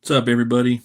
What's up, everybody?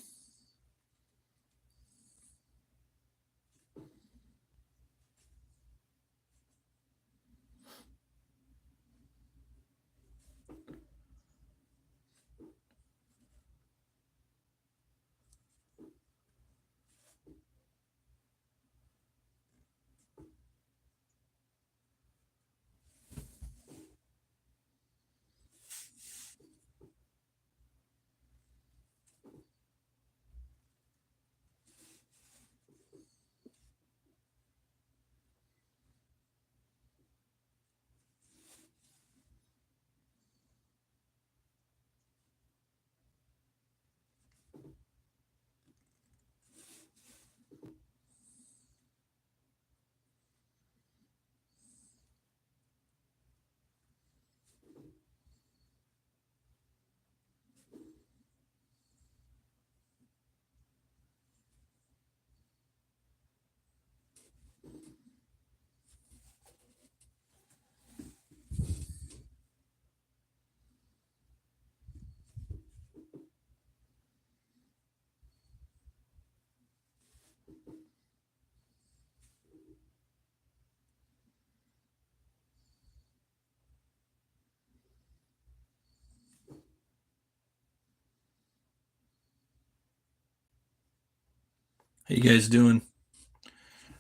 How you guys doing?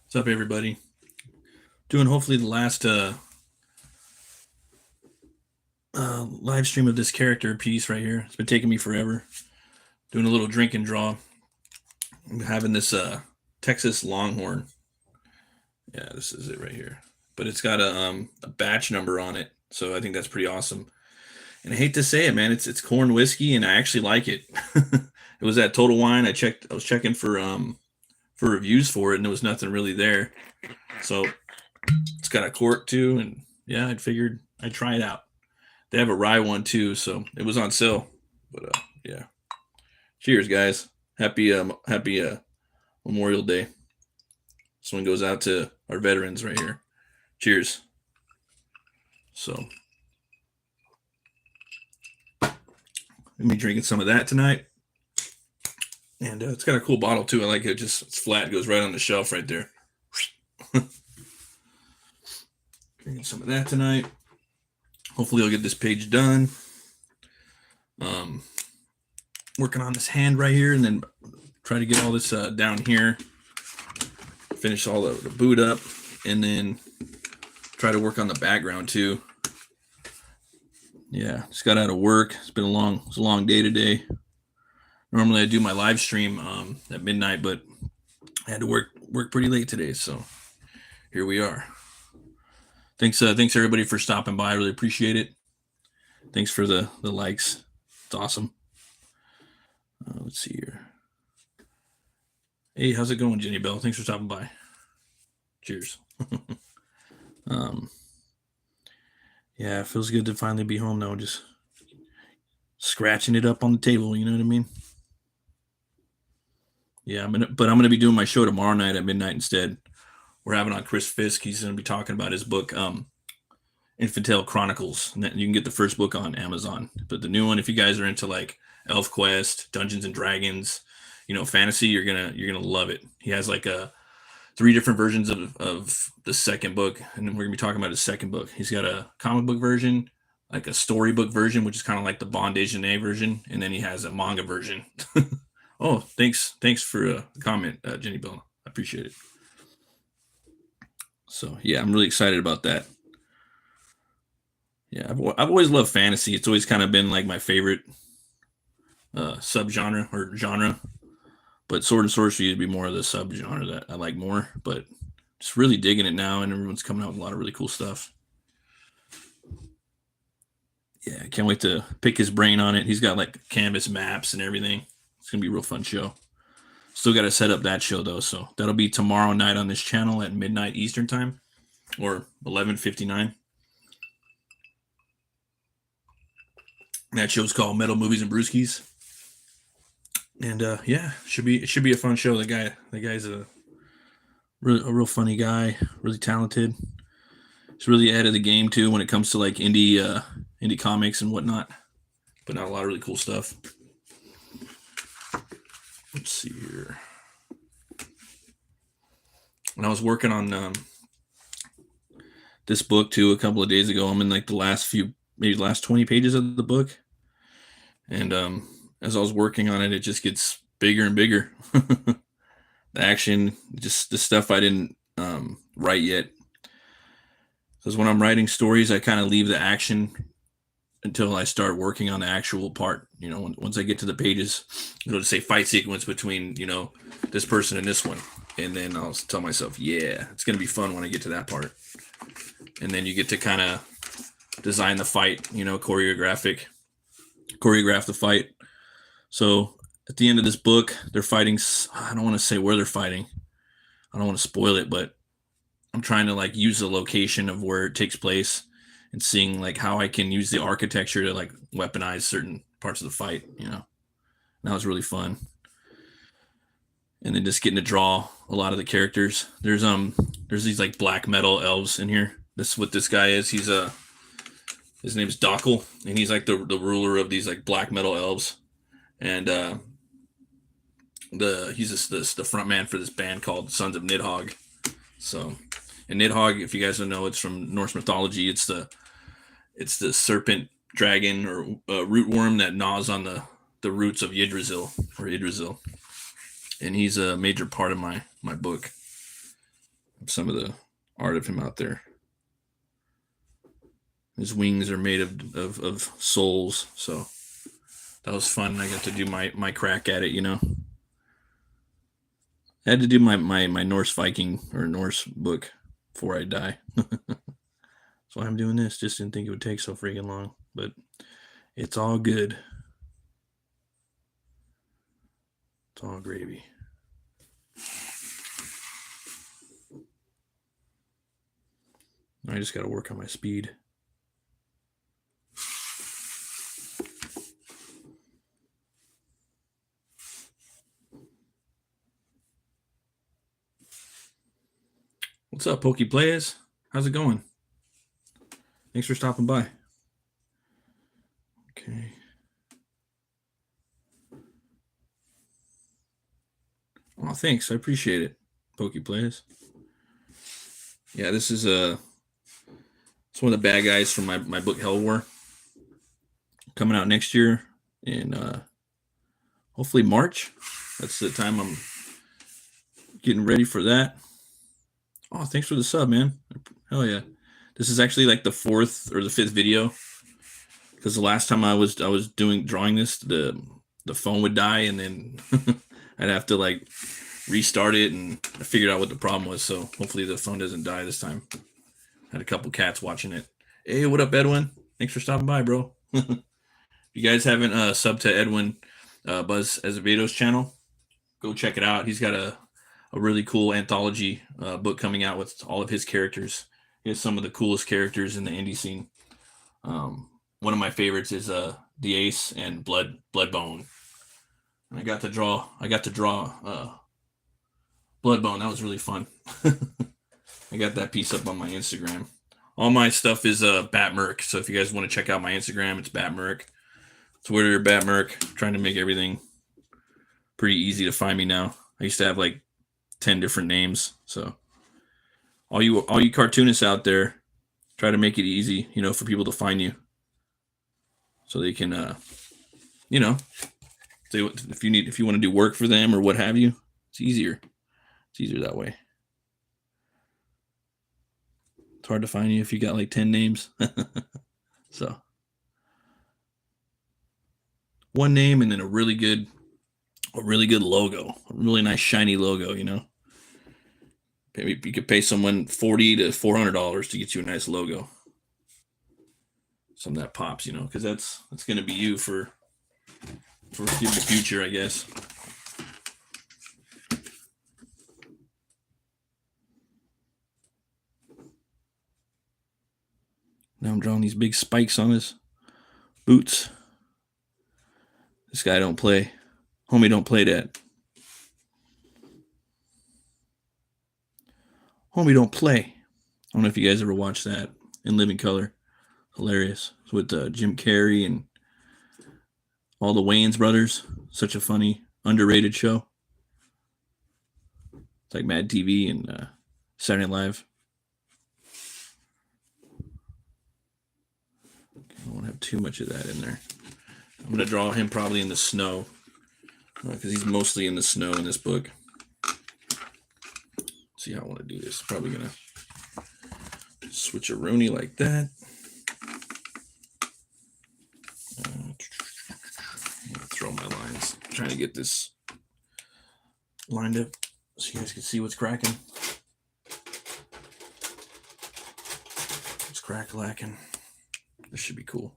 What's up, everybody? Doing hopefully the last live stream of this character piece right here. It's been taking me forever. Doing a little drink and draw. I'm having this Texas Longhorn. Yeah, this is it right here. But it's got a batch number on it, so I think that's pretty awesome. And I hate to say it, man, it's corn whiskey, and I actually like it. It was at Total Wine. I was checking for reviews for it, and there was nothing really there. So it's got a cork too, and yeah, I figured I'd try it out. They have a rye one too, so it was on sale. But yeah, cheers, guys! Happy Memorial Day. This one goes out to our veterans right here. Cheers. So, I'm be drinking some of that tonight, and it's got a cool bottle too. I like it. It's flat. It goes right on the shelf right there. Drinking some of that tonight. Hopefully, I'll get this page done. Working on this hand right here, and then try to get all this down here. Finish all the boot up, and then try to work on the background too. Yeah, just got out of work. It's a long day today. Normally, I do my live stream at midnight, but I had to work pretty late today, so here we are. Thanks everybody for stopping by. I really appreciate it. Thanks for the likes. It's awesome. Let's see here. Hey, how's it going, Jenny Bell? Thanks for stopping by. Cheers. Yeah, it feels good to finally be home now. Just scratching it up on the table. You know what I mean? Yeah, I'm gonna be doing my show tomorrow night at midnight instead. We're having on Chris Fisk. He's gonna be talking about his book, Infantile Chronicles. And you can get the first book on Amazon, but the new one, if you guys are into like Elf Quest, Dungeons and Dragons, fantasy, you're gonna love it. He has like 3 different versions of the second book, and then we're gonna be talking about his second book. He's got a comic book version, like a storybook version, which is kind of like the Bond Déjeuner version, and then he has a manga version. Oh, thanks for the comment, Jenny Bell. I appreciate it. So yeah, I'm really excited about that. Yeah, I've always loved fantasy. It's always kind of been like my favorite subgenre or genre. But sword and sorcery would be more of the subgenre that I like more. But just really digging it now, and everyone's coming out with a lot of really cool stuff. Yeah, I can't wait to pick his brain on it. He's got like canvas maps and everything. It's gonna be a real fun show. Still got to set up that show though, so that'll be tomorrow night on this channel at midnight Eastern time, or 11:59. That show's called Metal Movies and Brewskis, and yeah, it should be a fun show. The guy's a real funny guy, really talented. He's really ahead of the game too when it comes to like indie comics and whatnot. Putting out a lot of really cool stuff. let's see here. When I was working on this book too a couple of days ago, I'm in like the last few, maybe the last 20 pages of the book, and as I was working on it, it just gets bigger and bigger. The action, just the stuff I didn't write yet, because when I'm writing stories, I kind of leave the action until I start working on the actual part. Once I get to the pages, it'll just say fight sequence between this person and this one, and then I'll tell myself, yeah, it's gonna be fun when I get to that part. And then you get to kind of design the fight, choreograph the fight. So at the end of this book, they're fighting. I don't want to say where they're fighting. I don't want to spoil it, but I'm trying to like use the location of where it takes place and seeing like how I can use the architecture to like weaponize certain parts of the fight. That was really fun. And then just getting to draw a lot of the characters. There's these like black metal elves in here. This is what this guy is. His name is Dokkel, and he's like the ruler of these like black metal elves. And he's the front man for this band called Sons of Nidhogg. So, and Nidhogg, if you guys don't know, it's from Norse mythology. It's the serpent dragon or root worm that gnaws on the roots of Yggdrasil. And he's a major part of my book. Some of the art of him out there. His wings are made of souls, so that was fun. I got to do my crack at it, I had to do my Norse Viking or Norse book before I die. That's why I'm doing this. Just didn't think it would take so freaking long, but it's all good. It's all gravy. I just got to work on my speed. What's up, Pokey Players? How's it going? Thanks for stopping by. Okay. Oh, thanks. I appreciate it, Pokey Players. Yeah, this is it's one of the bad guys from my book Helwär, coming out next year in hopefully March. That's the time I'm getting ready for that. Oh, thanks for the sub, man. Hell yeah. This is actually like the 4th or the 5th video, because the last time I was drawing this, the phone would die, and then I'd have to like restart it, and I figured out what the problem was. So hopefully the phone doesn't die this time. Had a couple cats watching it. Hey, what up, Edwin? Thanks for stopping by, bro. If you guys haven't subbed to Edwin Buzz Azevedo's channel, go check it out. He's got a really cool anthology book coming out with all of his characters. He has some of the coolest characters in the indie scene. One of my favorites is the Ace and Bloodbone. And I got to draw Bloodbone. That was really fun. I got that piece up on my Instagram. All my stuff is Batmerk. So if you guys want to check out my Instagram, it's Batmerk. Twitter, Batmerk. Trying to make everything pretty easy to find me now. I used to have like 10 different names. So all you cartoonists out there, try to make it easy, for people to find you, so they can, if you want to do work for them or what have you, it's easier. It's easier that way. It's hard to find you if you got like 10 names. So one name and then a really good logo, a really nice shiny logo, Maybe you could pay someone $40 to $400 to get you a nice logo. Something that pops, because that's going to be you for the future, I guess. Now I'm drawing these big spikes on his boots. This guy don't play. Homie don't play that. Homie don't play. I don't know if you guys ever watched that in living color. Hilarious. It's with Jim Carrey and all the Wayans brothers. Such a funny underrated show. It's like Mad TV and Saturday Night Live. I don't want to have too much of that in there. I'm going to draw him probably in the snow because he's mostly in the snow in this book. See how I want to do this. Probably going to switch-a-rooney like that. Throw my lines. I'm trying to get this lined up so you guys can see what's cracking. It's crack-lacking. This should be cool.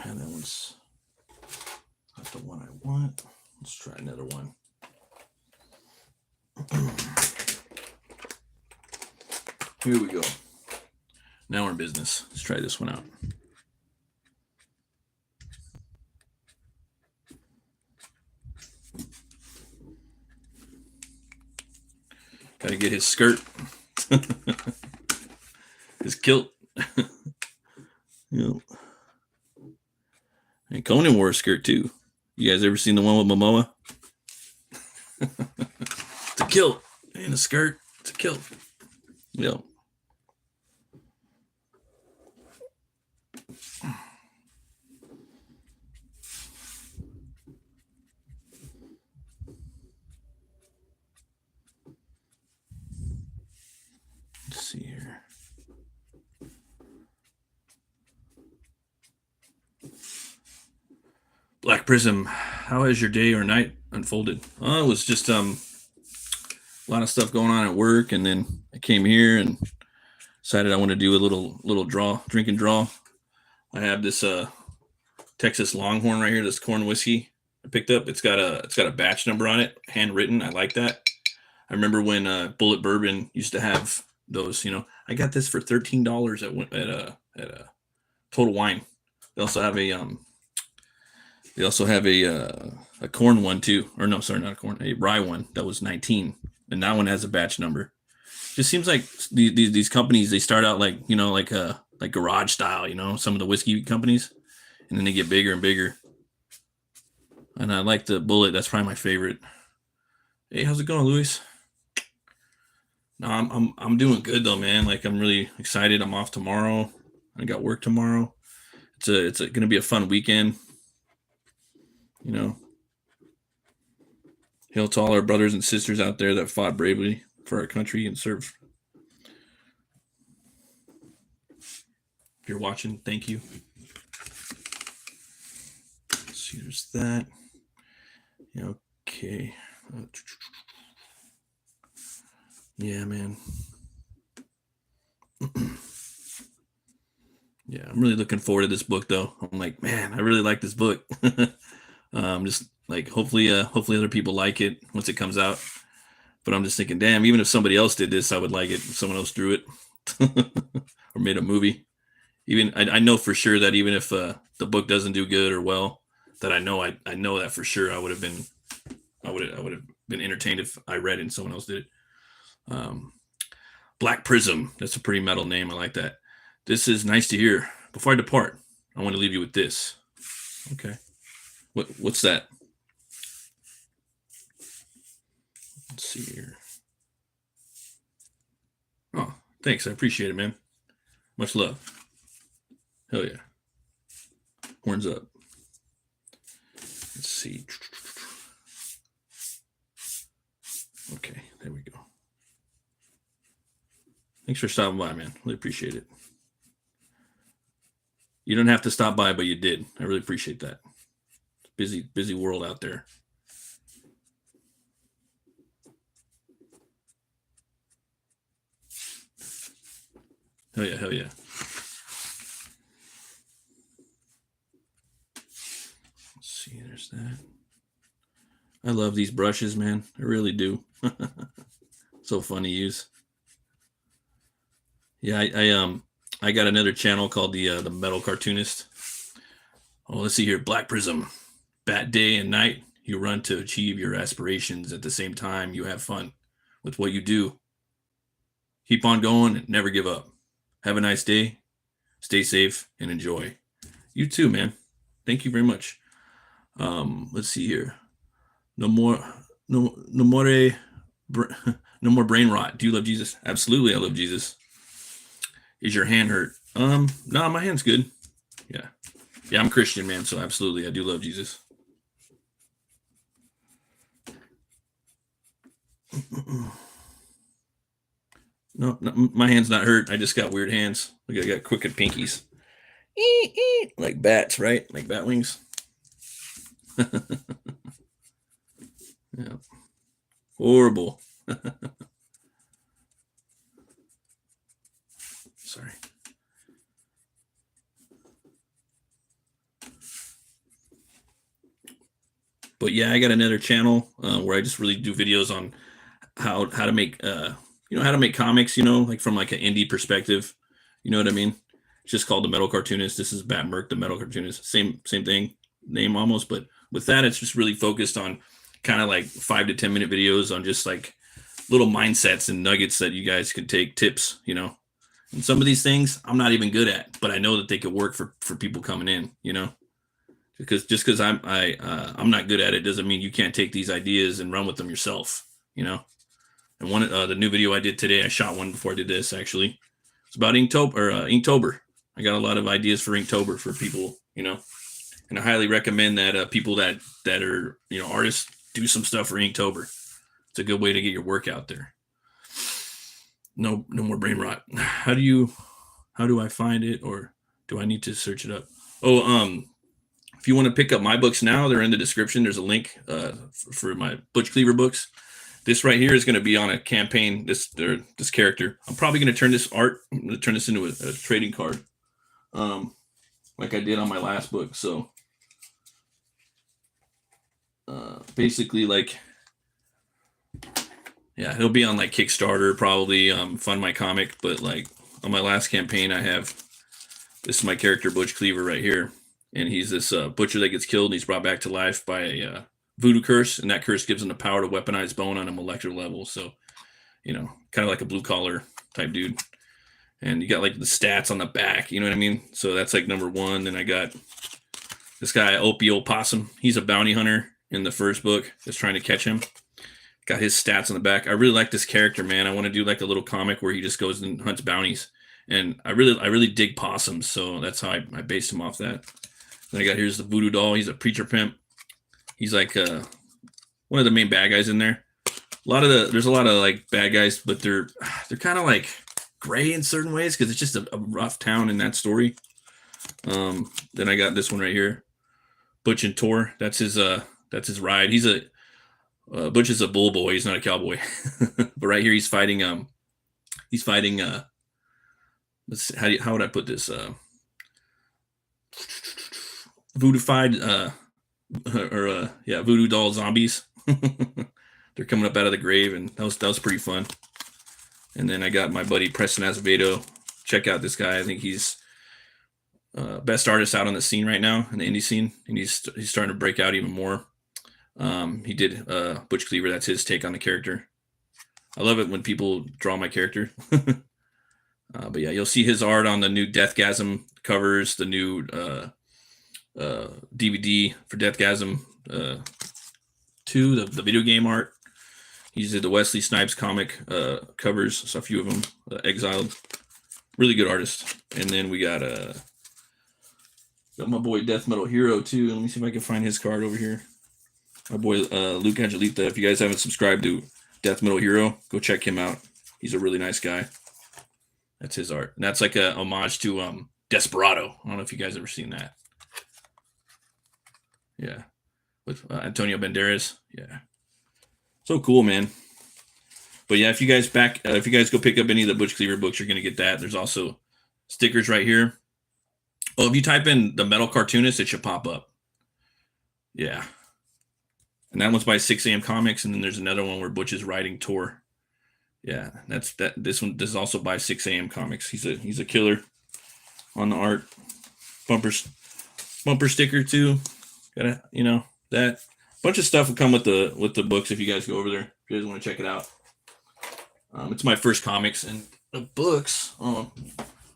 And that one's not the one I want. Let's try another one. Here we go. Now we're in business. Let's try this one out. Gotta get his skirt. His kilt. Yep. And Conan wore a skirt too. You guys ever seen the one with Momoa? It's a kilt and a skirt. It's a kilt. Yep. Let's see here. Black Prism, how has your day or night unfolded? It was just a lot of stuff going on at work, and then I came here and decided I want to do a little drink and draw. I have this Texas Longhorn right here, this corn whiskey I picked up. It's got a batch number on it, handwritten. I like that. I remember when Bullet Bourbon used to have those. I got this for $13 at a Total Wine. They also have a corn one too, or no, sorry, not a corn, a rye one that was 19, and that one has a batch number. Just seems like these companies, they start out like garage style, some of the whiskey companies, and then they get bigger and bigger. And I like the Bullet. That's probably my favorite. Hey, how's it going, Luis? No, I'm doing good though, man. Like, I'm really excited. I'm off tomorrow. I got work tomorrow. It's going to be a fun weekend. Hail to all our brothers and sisters out there that fought bravely for our country and served. If you're watching, thank you. Let's see, there's that. Yeah, okay. Yeah, man. Yeah, I'm really looking forward to this book, though. I'm like, man, I really like this book. Just like hopefully other people like it once it comes out. But I'm just thinking, damn, even if somebody else did this, I would like it if someone else drew it or made a movie. Even I know for sure that even if the book doesn't do good or well, that I know that for sure I would have been entertained if I read it and someone else did it. Black Prism, that's a pretty metal name. I like that. This is nice to hear. Before I depart, I want to leave you with this. Okay. What's that? Let's see here. Oh, thanks. I appreciate it, man. Much love. Hell yeah. Horns up. Let's see. Okay, there we go. Thanks for stopping by, man. Really appreciate it. You don't have to stop by, but you did. I really appreciate that. Busy world out there. Hell yeah, hell yeah. Let's see, there's that. I love these brushes, man. I really do. So fun to use. Yeah, I got another channel called the Metal Cartoonist. Oh, let's see here. Black Prism. Bat day and night, you run to achieve your aspirations. At the same time, you have fun with what you do. Keep on going and never give up. Have a nice day. Stay safe and enjoy. You too, man. Thank you very much. Let's see here. No more, no more, no more brain rot. Do you love Jesus? Absolutely, I love Jesus. Is your hand hurt? No, my hand's good. Yeah, yeah, I'm Christian, man. So absolutely, I do love Jesus. No, my hand's not hurt. I just got weird hands. I got crooked pinkies, like bats, right? Like bat wings. Yeah, horrible. Sorry. But yeah, I got another channel where I just really do videos on how to make how to make comics, like from like an indie perspective. You know what I mean? It's just called The Metal Cartoonist. This is Bat Merc, The Metal Cartoonist. Same thing, name almost, but with that, it's just really focused on kind of like 5 to 10 minute videos on just like little mindsets and nuggets that you guys could take tips. And some of these things I'm not even good at, but I know that they could work for people coming in. Because just because I'm not good at it doesn't mean you can't take these ideas and run with them yourself. And one the new video I did today, I shot one before I did this. Actually, it's about Inktober. I got a lot of ideas for Inktober for people. And I highly recommend that people that are artists do some stuff for Inktober. It's a good way to get your work out there. No more brain rot. How do I find it, or do I need to search it up? If you want to pick up my books now, they're in the description. There's a link for my Butch Cleaver books. This right here is going to be on a campaign. This character. I'm probably going to turn this into a trading card, like I did on my last book. So basically, like, yeah, it'll be on like Kickstarter, probably Fund My Comic. But like on my last campaign, this is my character Butch Cleaver right here. And he's this butcher that gets killed, and he's brought back to life by a voodoo curse, and that curse gives him the power to weaponize bone on a molecular level. So, kind of like a blue collar type dude. And you got like the stats on the back, you know what I mean? So that's like number one. Then I got this guy, Opio Possum. He's a bounty hunter in the first book that's trying to catch him. Got his stats on the back. I really like this character, man. I want to do like a little comic where he just goes and hunts bounties. And I really dig possums, so that's how I based him off that. Then I got here's the voodoo doll. He's a preacher pimp. He's like one of the main bad guys in there. There's a lot of like bad guys, but they're kind of like gray in certain ways because it's just a rough town in that story. Then I got this one right here, Butch and Tor. That's his ride. Butch is a bull boy. He's not a cowboy. But right here he's fighting let's see, how would I put this? Voodoofied voodoo doll zombies. They're coming up out of the grave, and that was pretty fun. And then I got my buddy Preston Azevedo. Check out this guy. I think he's best artist out on the scene right now in the indie scene, and he's starting to break out even more. He did Butch Cleaver. That's his take on the character. I love it when people draw my character. But yeah, you'll see his art on the new Deathgasm covers, the new DVD for Deathgasm 2, the video game art. He did the Wesley Snipes comic covers, so a few of them. Exiled, really good artist. And then we got my boy Death Metal Hero too. Let me see if I can find his card over here. My boy Luke Angelita. If you guys haven't subscribed to Death Metal Hero, go check him out. He's a really nice guy. That's his art. And that's like a homage to Desperado. I don't know if you guys ever seen that. Yeah. With Antonio Banderas. Yeah. So cool, man. But yeah, if you guys go pick up any of the Butch Cleaver books, you're going to get that. There's also stickers right here. Oh, if you type in the Metal Cartoonist, it should pop up. Yeah. And that one's by 6 a.m. Comics. And then there's another one where Butch is riding Tor. Yeah, that's that. This is also by 6 a.m. Comics. He's a killer on the art. Bumper sticker too. Got that bunch of stuff will come with the books if you guys go over there. If you guys want to check it out. It's my first comics, and the books. While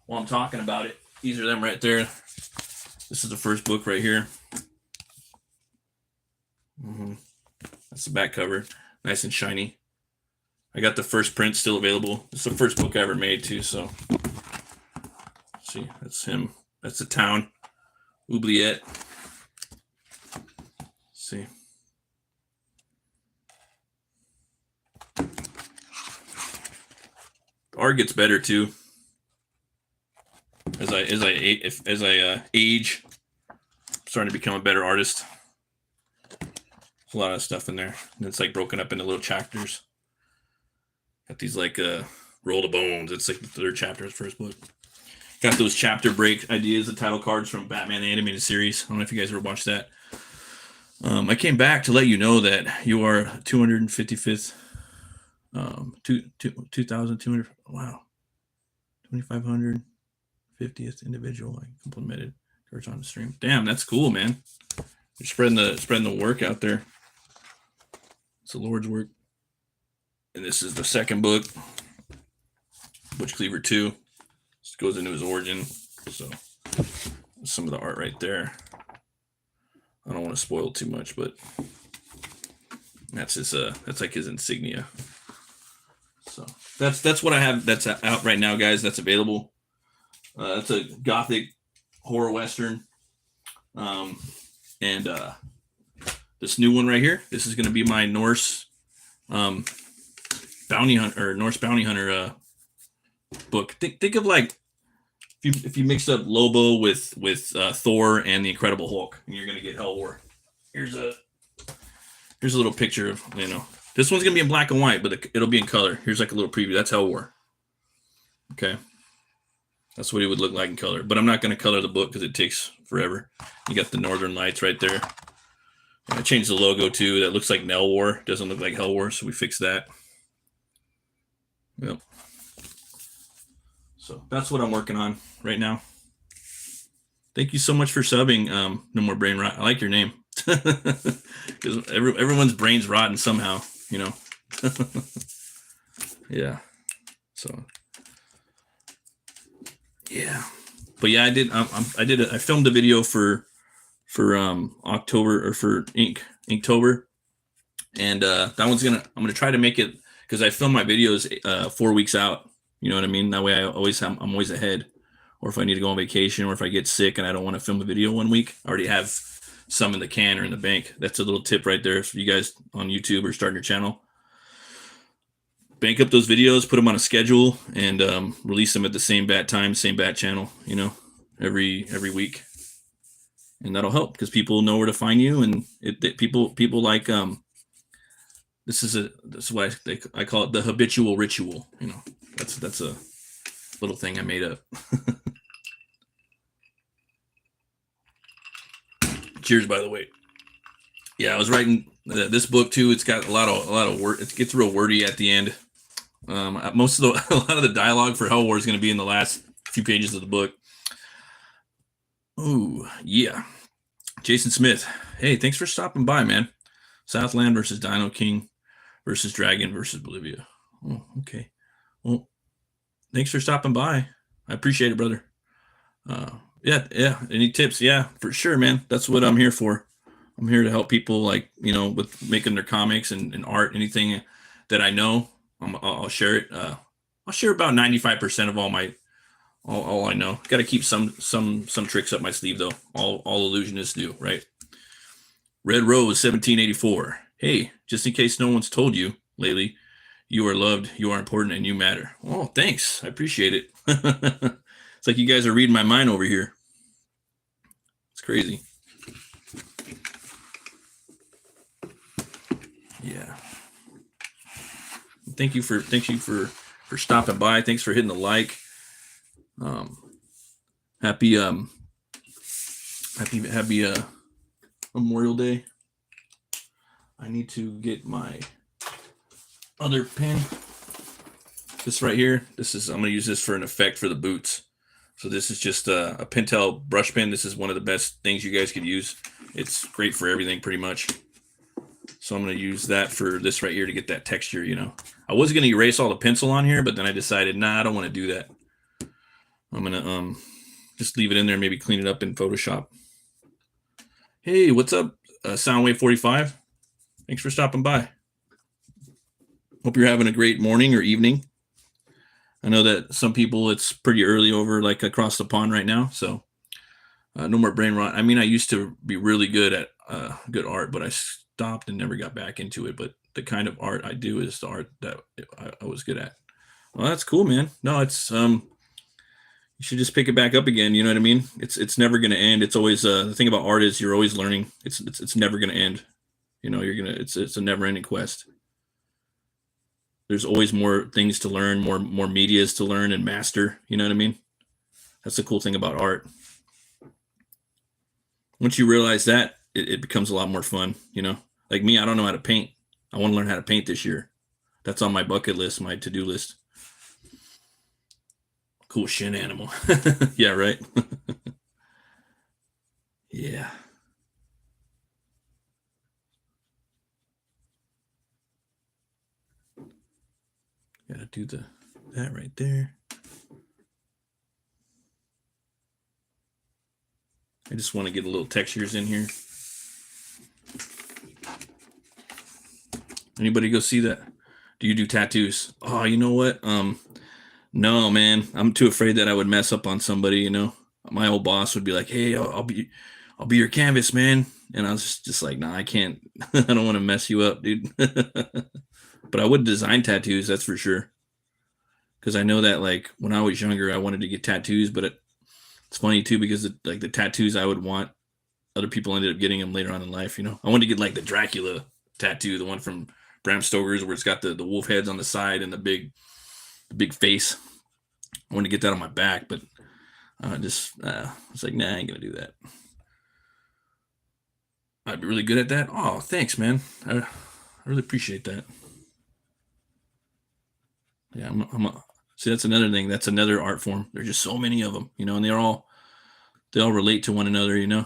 I'm talking about it, these are them right there. This is the first book right here. That's the back cover, nice and shiny. I got the first print still available. It's the first book I ever made too. So, see, that's him. That's the town, Oubliette. See. Art gets better too as I age. I'm starting to become a better artist. There's a lot of stuff in there, and it's like broken up into little chapters. Got these like roll the bones. It's like the third chapter of the first book. Got those chapter break ideas, the title cards from Batman the Animated Series. I don't know if you guys ever watched that. I came back to let you know that you are 255th, 2,200. Wow, 2,550th individual I complimented Kurt's on the stream. Damn, that's cool, man. You're spreading the work out there. It's the Lord's work. And this is the second book, Butch Cleaver 2. This goes into his origin. So some of the art right there. I don't want to spoil too much, but that's his that's like his insignia. So that's what I have that's out right now, guys. That's available. That's a gothic horror western. And this new one right here, this is going to be my Norse bounty hunter or Norse bounty hunter book. Think of like if you mixed up Lobo with Thor and the Incredible Hulk, and you're going to get Helwär. Here's a little picture of, this one's going to be in black and white, but it'll be in color. Here's like a little preview. That's Helwär. Okay. That's what he would look like in color. But I'm not going to color the book because it takes forever. You got the Northern Lights right there. I changed the logo too. That looks like Nelwar. Doesn't look like Helwär, so we fixed that. Yep. So that's what I'm working on right now. Thank you so much for subbing. No More Brain Rot. I like your name. Because everyone's brain's rotten somehow, Yeah. So yeah. But yeah, I filmed a video for October or for Inktober. And that one's I'm gonna try to make it, because I film my videos 4 weeks out. You know what I mean? That way I'm always ahead. Or if I need to go on vacation, or if I get sick and I don't want to film a video 1 week, I already have some in the can or in the bank. That's a little tip right there for you guys on YouTube or starting your channel. Bank up those videos, put them on a schedule, and release them at the same bat time, same bat channel, every week. And that'll help because people know where to find you, and people like this is why I call it the habitual ritual. That's a little thing I made up. Cheers, by the way. Yeah, I was writing this book too. It's got a lot of word. It gets real wordy at the end. A lot of the dialogue for Helwär is going to be in the last few pages of the book. Ooh, yeah. Jason Smith. Hey, thanks for stopping by, man. Southland versus Dino King versus Dragon versus Bolivia. Oh, okay. Well, thanks for stopping by. I appreciate it, brother. Yeah. Any tips? Yeah, for sure, man. That's what I'm here for. I'm here to help people, with making their comics and art. Anything that I know, I'll share it. I'll share about 95% of all I know. Got to keep some tricks up my sleeve, though. All illusionists do, right? Red Rose 1784. Hey, just in case no one's told you lately, you are loved, you are important, and you matter. Oh, thanks. I appreciate it. It's like you guys are reading my mind over here. It's crazy. Yeah. Thank you for stopping by. Thanks for hitting the like. Happy Memorial Day. I need to get my other pen. This right here. I'm going to use this for an effect for the boots. So this is just a Pentel brush pen. This is one of the best things you guys could use. It's great for everything pretty much. So I'm going to use that for this right here to get that texture, I was going to erase all the pencil on here, but then I decided, I don't want to do that. I'm going to just leave it in there, maybe clean it up in Photoshop. Hey, what's up, Soundwave 45? Thanks for stopping by. Hope you're having a great morning or evening. I know that some people it's pretty early over like across the pond right now, so no more brain rot. I mean, I used to be really good at good art, but I stopped and never got back into it. But the kind of art I do is the art that I was good at. Well, that's cool, man. No, it's you should just pick it back up again. You know what I mean? It's never going to end. It's always the thing about art is you're always learning. It's never going to end. You know, you're gonna it's a never ending quest. There's always more things to learn, more medias to learn and master. You know what I mean? That's the cool thing about art. Once you realize that, it becomes a lot more fun. You know, like me, I don't know how to paint. I want to learn how to paint this year. That's on my bucket list, my to do list. Cool shin animal. Yeah, right. Yeah. Gotta do that right there. I just want to get a little textures in here. Anybody go see that? Do you do tattoos? Oh, you know what? No, man. I'm too afraid that I would mess up on somebody, you know. My old boss would be like, "Hey, I'll be your canvas, man." And I was just like, "Nah, I can't. I don't want to mess you up, dude." But I would design tattoos, that's for sure. Because I know that like when I was younger, I wanted to get tattoos, but it's funny too because like the tattoos I would want, other people ended up getting them later on in life. You know, I wanted to get like the Dracula tattoo, the one from Bram Stoker's, where it's got the wolf heads on the side and the big face. I wanted to get that on my back, but it's like, nah, I ain't gonna do that. I'd be really good at that. Oh, thanks, man. I really appreciate that. Yeah, see, that's another thing. That's another art form. There's just so many of them, you know, and they all relate to one another, you know.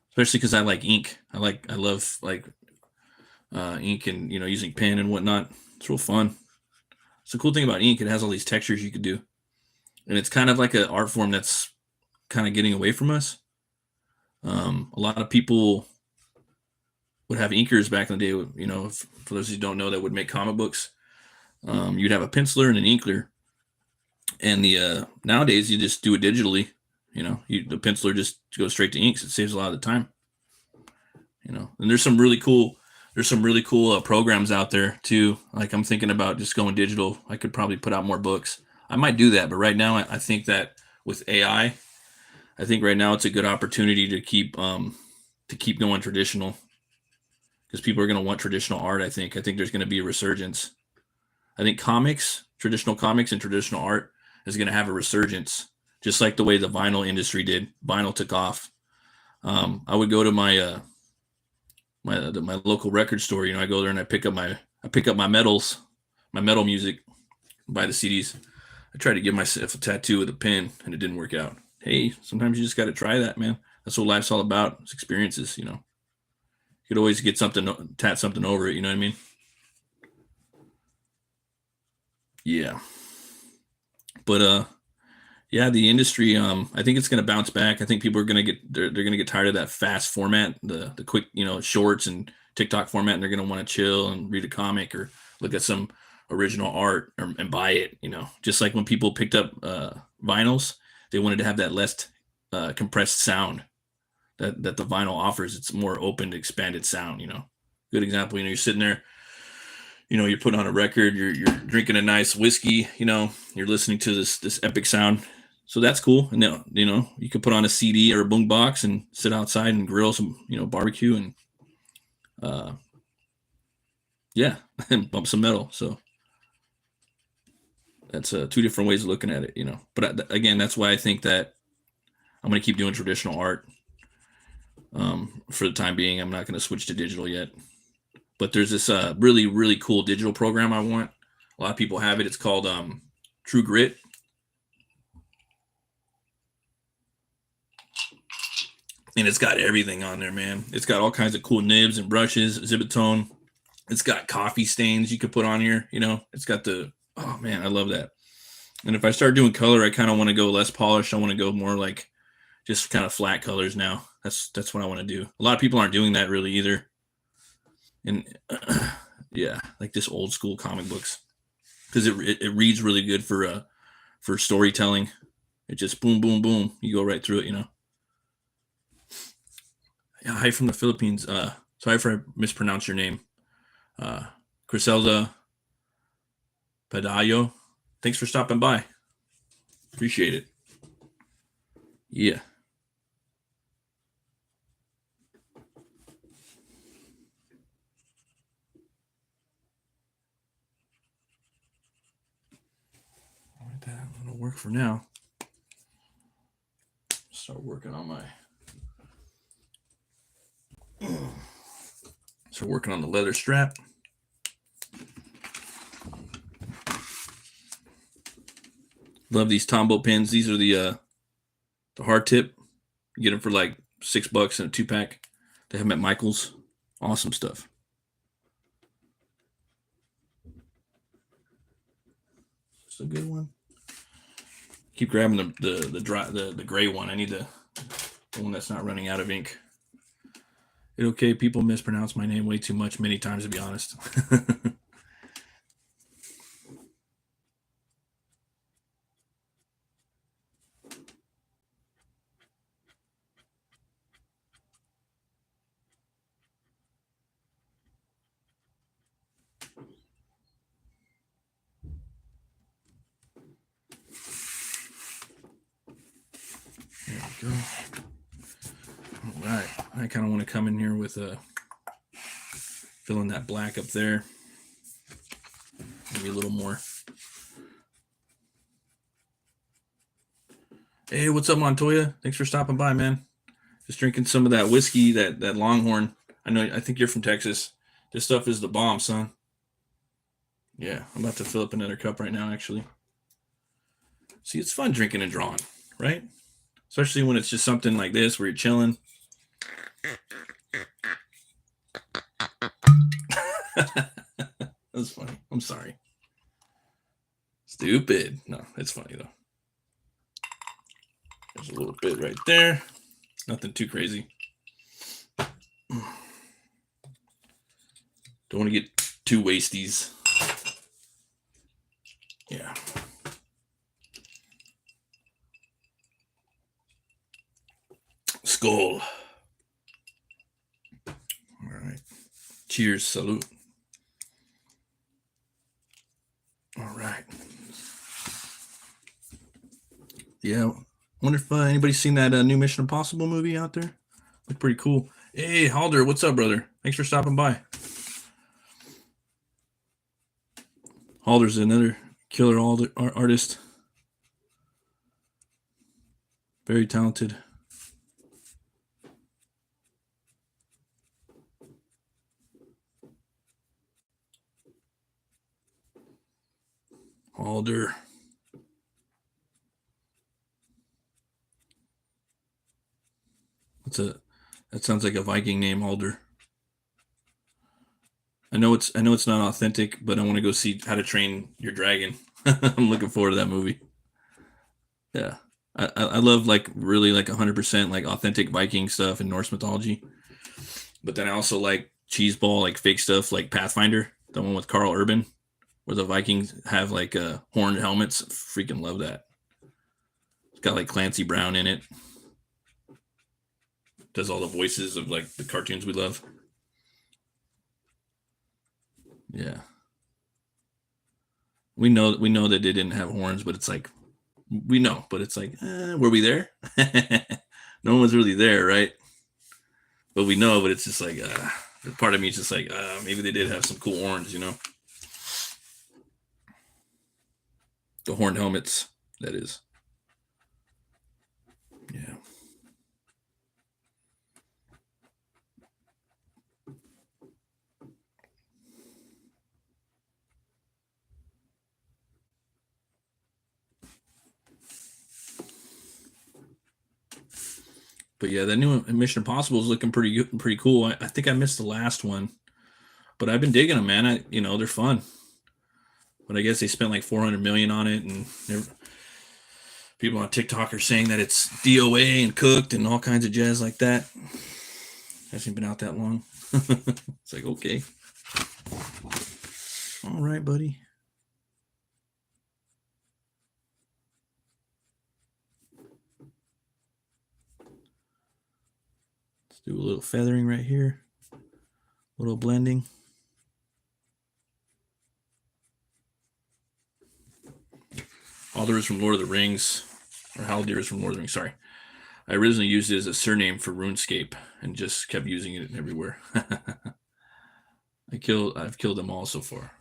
Especially because I like ink. I love like ink and you know using pen and whatnot. It's real fun. It's the cool thing about ink. It has all these textures you could do, and it's kind of like an art form that's kind of getting away from us. A lot of people would have inkers back in the day. You know, for those who don't know, that would make comic books. You'd have a penciler and an inkler, and the nowadays you just do it digitally. You know, the penciler just goes straight to inks. It saves a lot of the time. You know, and there's some really cool programs out there too. Like I'm thinking about just going digital. I could probably put out more books. I might do that, but right now I think that with AI, I think right now it's a good opportunity to keep going traditional because people are going to want traditional art. I think there's going to be a resurgence. I think traditional comics and traditional art is going to have a resurgence, just like the way the vinyl industry did. Vinyl took off. I would go to my local record store. You know, I go there and I pick up my metals, my metal music, buy the CDs. I tried to give myself a tattoo with a pen, and it didn't work out. Hey, sometimes you just got to try that, man. That's what life's all about. It's experiences, you know. You could always get something, tat something over it. You know what I mean? Yeah. But yeah, the industry. I think it's going to bounce back. I think people are going to they're going to get tired of that fast format, the quick, you know, shorts and TikTok format, and they're going to want to chill and read a comic or look at some original art and buy it. You know, just like when people picked up vinyls, they wanted to have that less compressed sound that the vinyl offers. It's more open, expanded sound. You know, good example. You know, you're sitting there, you know, you're putting on a record, you're drinking a nice whiskey, you know, you're listening to this epic sound. So that's cool. And then, you know, you could put on a CD or a boom box and sit outside and grill some, you know, barbecue and uh yeah, and bump some metal. So that's two different ways of looking at it, you know. But again, that's why I think that I'm going to keep doing traditional art for the time being. I'm not going to switch to digital yet. But there's this really cool digital program I want. A lot of people have it. It's called True Grit. And it's got everything on there, man. It's got all kinds of cool nibs and brushes, Zibitone. It's got coffee stains you could put on here. You know, it's got oh man, I love that. And if I start doing color, I kind of want to go less polished. I want to go more like just kind of flat colors now. That's what I want to do. A lot of people aren't doing that really either. And yeah, like this old school comic books, because it reads really good for storytelling. It just boom, boom, boom. You go right through it, you know. Yeah, hi from the Philippines. Sorry if I mispronounced your name. Uh, Griselda Padayo. Thanks for stopping by. Appreciate it. Yeah. That'll work for now. Start working on my. Start working on the leather strap. Love these Tombow pins. These are the hard tip. You get them for like $6 in a 2-pack. They have them at Michael's. Awesome stuff. It's a good one. Keep grabbing the gray one. I need the one that's not running out of ink. It okay? People mispronounce my name way too much many times, to be honest. There we go. All right. I kind of want to come in here with filling that black up there. Maybe a little more. Hey, what's up, Montoya? Thanks for stopping by, man. Just drinking some of that whiskey, that Longhorn. I think you're from Texas. This stuff is the bomb, son. Yeah, I'm about to fill up another cup right now, actually. See, it's fun drinking and drawing, right? Especially when it's just something like this where you're chilling. That's funny. I'm sorry. Stupid. No, it's funny though. There's a little bit right there. Nothing too crazy. Don't want to get too wasties. Yeah. Skull. All right. Cheers. Salute. All right. Yeah. Wonder if anybody's seen that new Mission Impossible movie out there. Looked pretty cool. Hey, Halder, what's up, brother? Thanks for stopping by. Halder's another killer artist. Very talented. Halder. That sounds like a Viking name, Halder. I know it's not authentic, but I want to go see How to Train Your Dragon. I'm looking forward to that movie. Yeah. I love like really like 100% like authentic Viking stuff and Norse mythology. But then I also like cheeseball, like fake stuff like Pathfinder, the one with Carl Urban, where the Vikings have like horned helmets. Freaking love that. It's got like Clancy Brown in it. Does all the voices of like the cartoons we love. Yeah. We know that they didn't have horns, but it's like we know, but it's like, were we there? No one was really there, right? But we know, but it's just like part of me is just like maybe they did have some cool horns, you know? The horned helmets, that is. Yeah. But yeah, that new Mission Impossible is looking pretty good, pretty cool. I think I missed the last one, but I've been digging them, man. They're fun. But I guess they spent like 400 million on it, and People on TikTok are saying that it's DOA and cooked and all kinds of jazz like that. Hasn't been out that long. It's like, okay. All right, buddy. Let's do a little feathering right here. A little blending. Alder is from Lord of the Rings. Or Haldir is from Lord of the Rings, sorry. I originally used it as a surname for RuneScape and just kept using it everywhere. I've killed them all so far.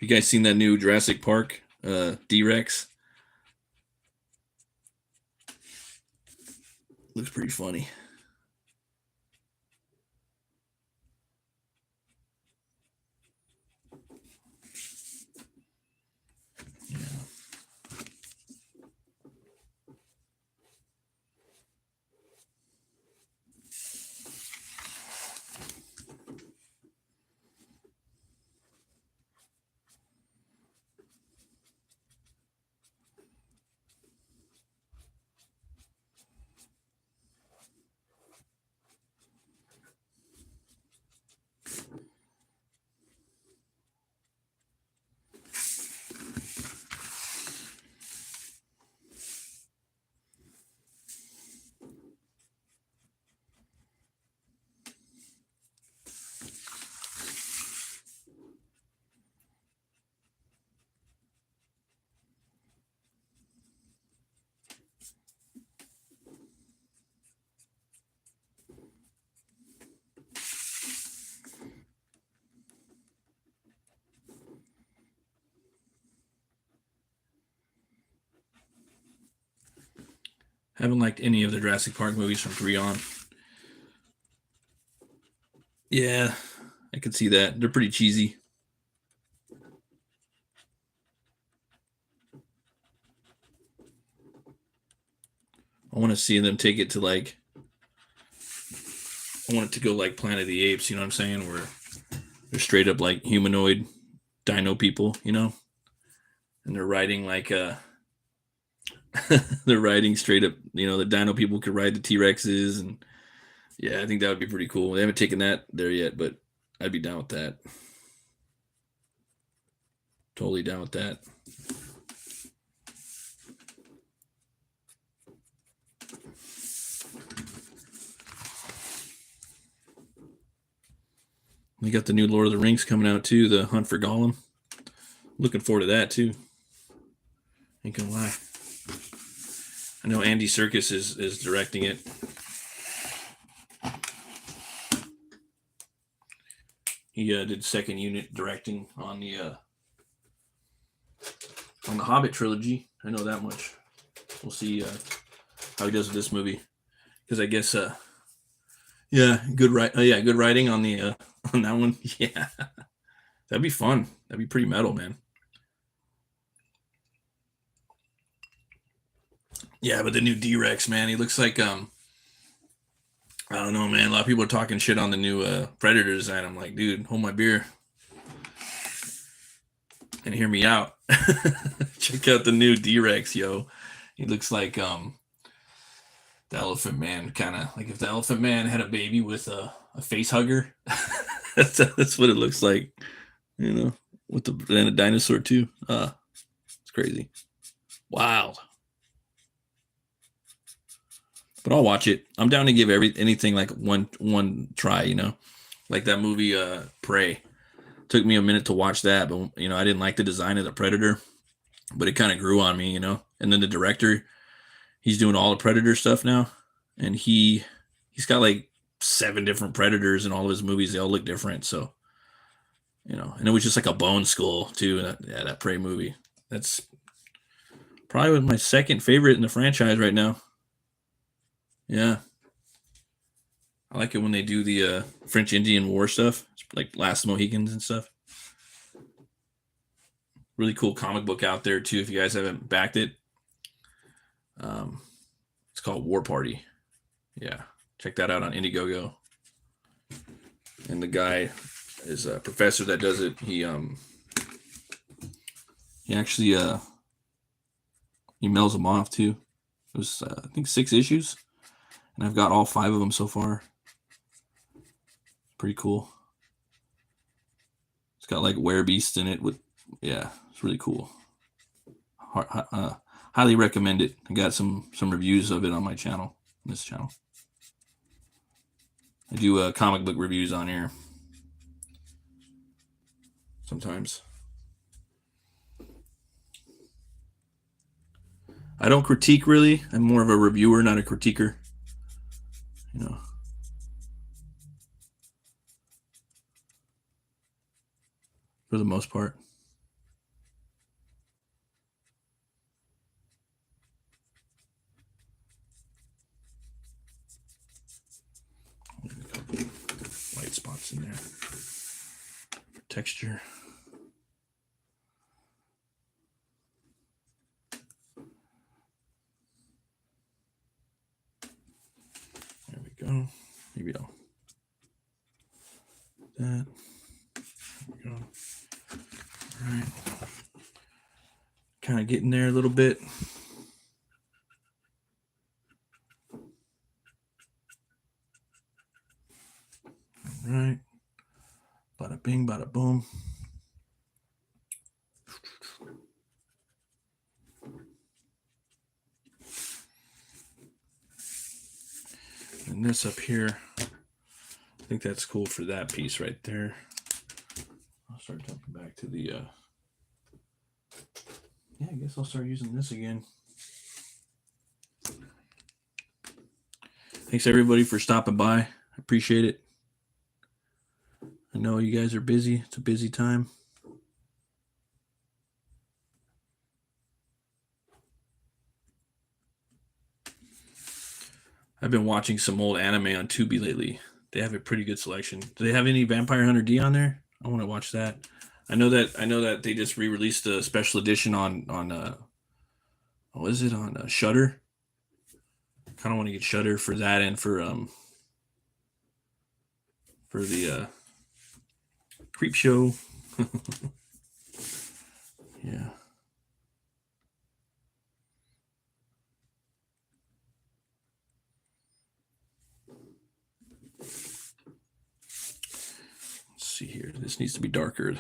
You guys seen that new Jurassic Park D-Rex? Looks pretty funny. Yeah. Haven't liked any of the Jurassic Park movies from 3 on. Yeah, I can see that. They're pretty cheesy. I want to see them take it to like, I want it to go like Planet of the Apes, you know what I'm saying? Where they're straight up like humanoid dino people, you know? And they're riding like they're riding straight up, you know, the dino people could ride the T-Rexes. And yeah, I think that would be pretty cool. They haven't taken that there yet, but I'd be down with that. Totally down with that. We got the new Lord of the Rings coming out too, the Hunt for Gollum. Looking forward to that too. Ain't gonna lie. I know Andy Serkis is directing it. He did second unit directing on the Hobbit trilogy. I know that much. We'll see how he does with this movie, because I guess good writing on the on that one. Yeah, that'd be fun. That'd be pretty metal, man. Yeah, but the new D-Rex, man, he looks like I don't know, man. A lot of people are talking shit on the new Predator design. I'm like, dude, hold my beer and hear me out. Check out the new D-Rex, yo. He looks like the Elephant Man, kind of like if the Elephant Man had a baby with a face hugger. That's what it looks like, you know, with and a dinosaur too. It's crazy, wild. But I'll watch it. I'm down to give anything like one try, you know, like that movie Prey. Took me a minute to watch that, but you know, I didn't like the design of the Predator, but it kind of grew on me, you know. And then the director, he's doing all the Predator stuff now, and he's got like 7 different Predators in all of his movies. They all look different, so you know. And it was just like a bone skull too. That Prey movie. That's probably my second favorite in the franchise right now. Yeah. I like it when they do the French Indian War stuff, like Last Mohicans and stuff. Really cool comic book out there too. If you guys haven't backed it, it's called War Party. Yeah, check that out on Indiegogo. And the guy is a professor that does it. He actually he mails them off too. It was I think 6 issues, and I've got all 5 of them so far. Pretty cool. It's got like Werebeast in it with, yeah, it's really cool. Highly recommend it. I got some reviews of it on my channel, this channel. I do comic book reviews on here sometimes. I don't critique really. I'm more of a reviewer, not a critiquer. You know. For the most part. A couple white spots in there for texture. There we go. Maybe I'll that. There we go. All right. Kind of getting there a little bit. All right. Bada bing, bada boom. And this up here, I think that's cool for that piece right there. I'll start jumping back to the, yeah, I guess I'll start using this again. Thanks everybody for stopping by. I appreciate it. I know you guys are busy. It's a busy time. I've been watching some old anime on Tubi lately. They have a pretty good selection. Do they have any Vampire Hunter D on there? I want to watch that. I know that they just re-released a special edition on what is it on Shudder? Kind of want to get Shudder for that and for the Creep Show. Yeah. Let's see here. This needs to be darker.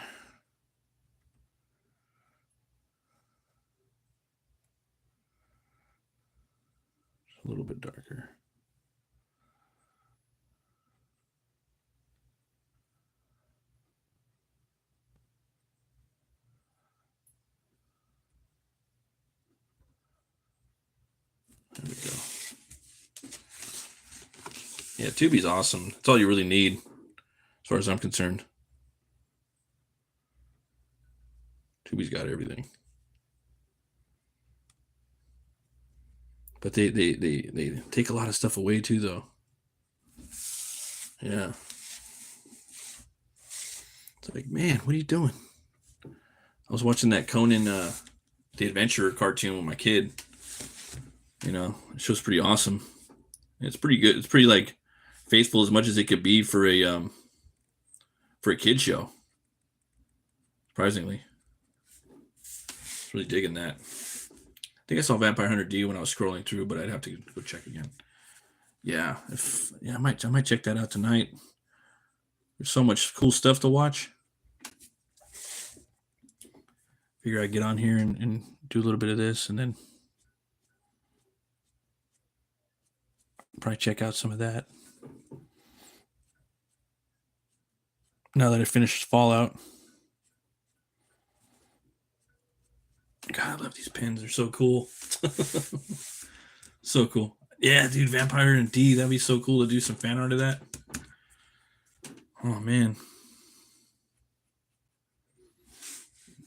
A little bit darker. There we go. Yeah, Tubi's awesome. That's all you really need, as far as I'm concerned. Tubi's got everything. But they take a lot of stuff away too, though. Yeah. It's like, man, what are you doing? I was watching that Conan the Adventurer cartoon with my kid. You know, it show's pretty awesome. It's pretty good. It's pretty like faithful as much as it could be for a kid show. Surprisingly, really digging that. I think I saw Vampire Hunter D when I was scrolling through, but I'd have to go check again. Yeah, I might check that out tonight. There's so much cool stuff to watch. Figure I'd get on here and do a little bit of this, and then probably check out some of that. Now that I finished Fallout. God, I love these pins. They're so cool. So cool. Yeah, dude, Vampire and D. That'd be so cool to do some fan art of that. Oh, man.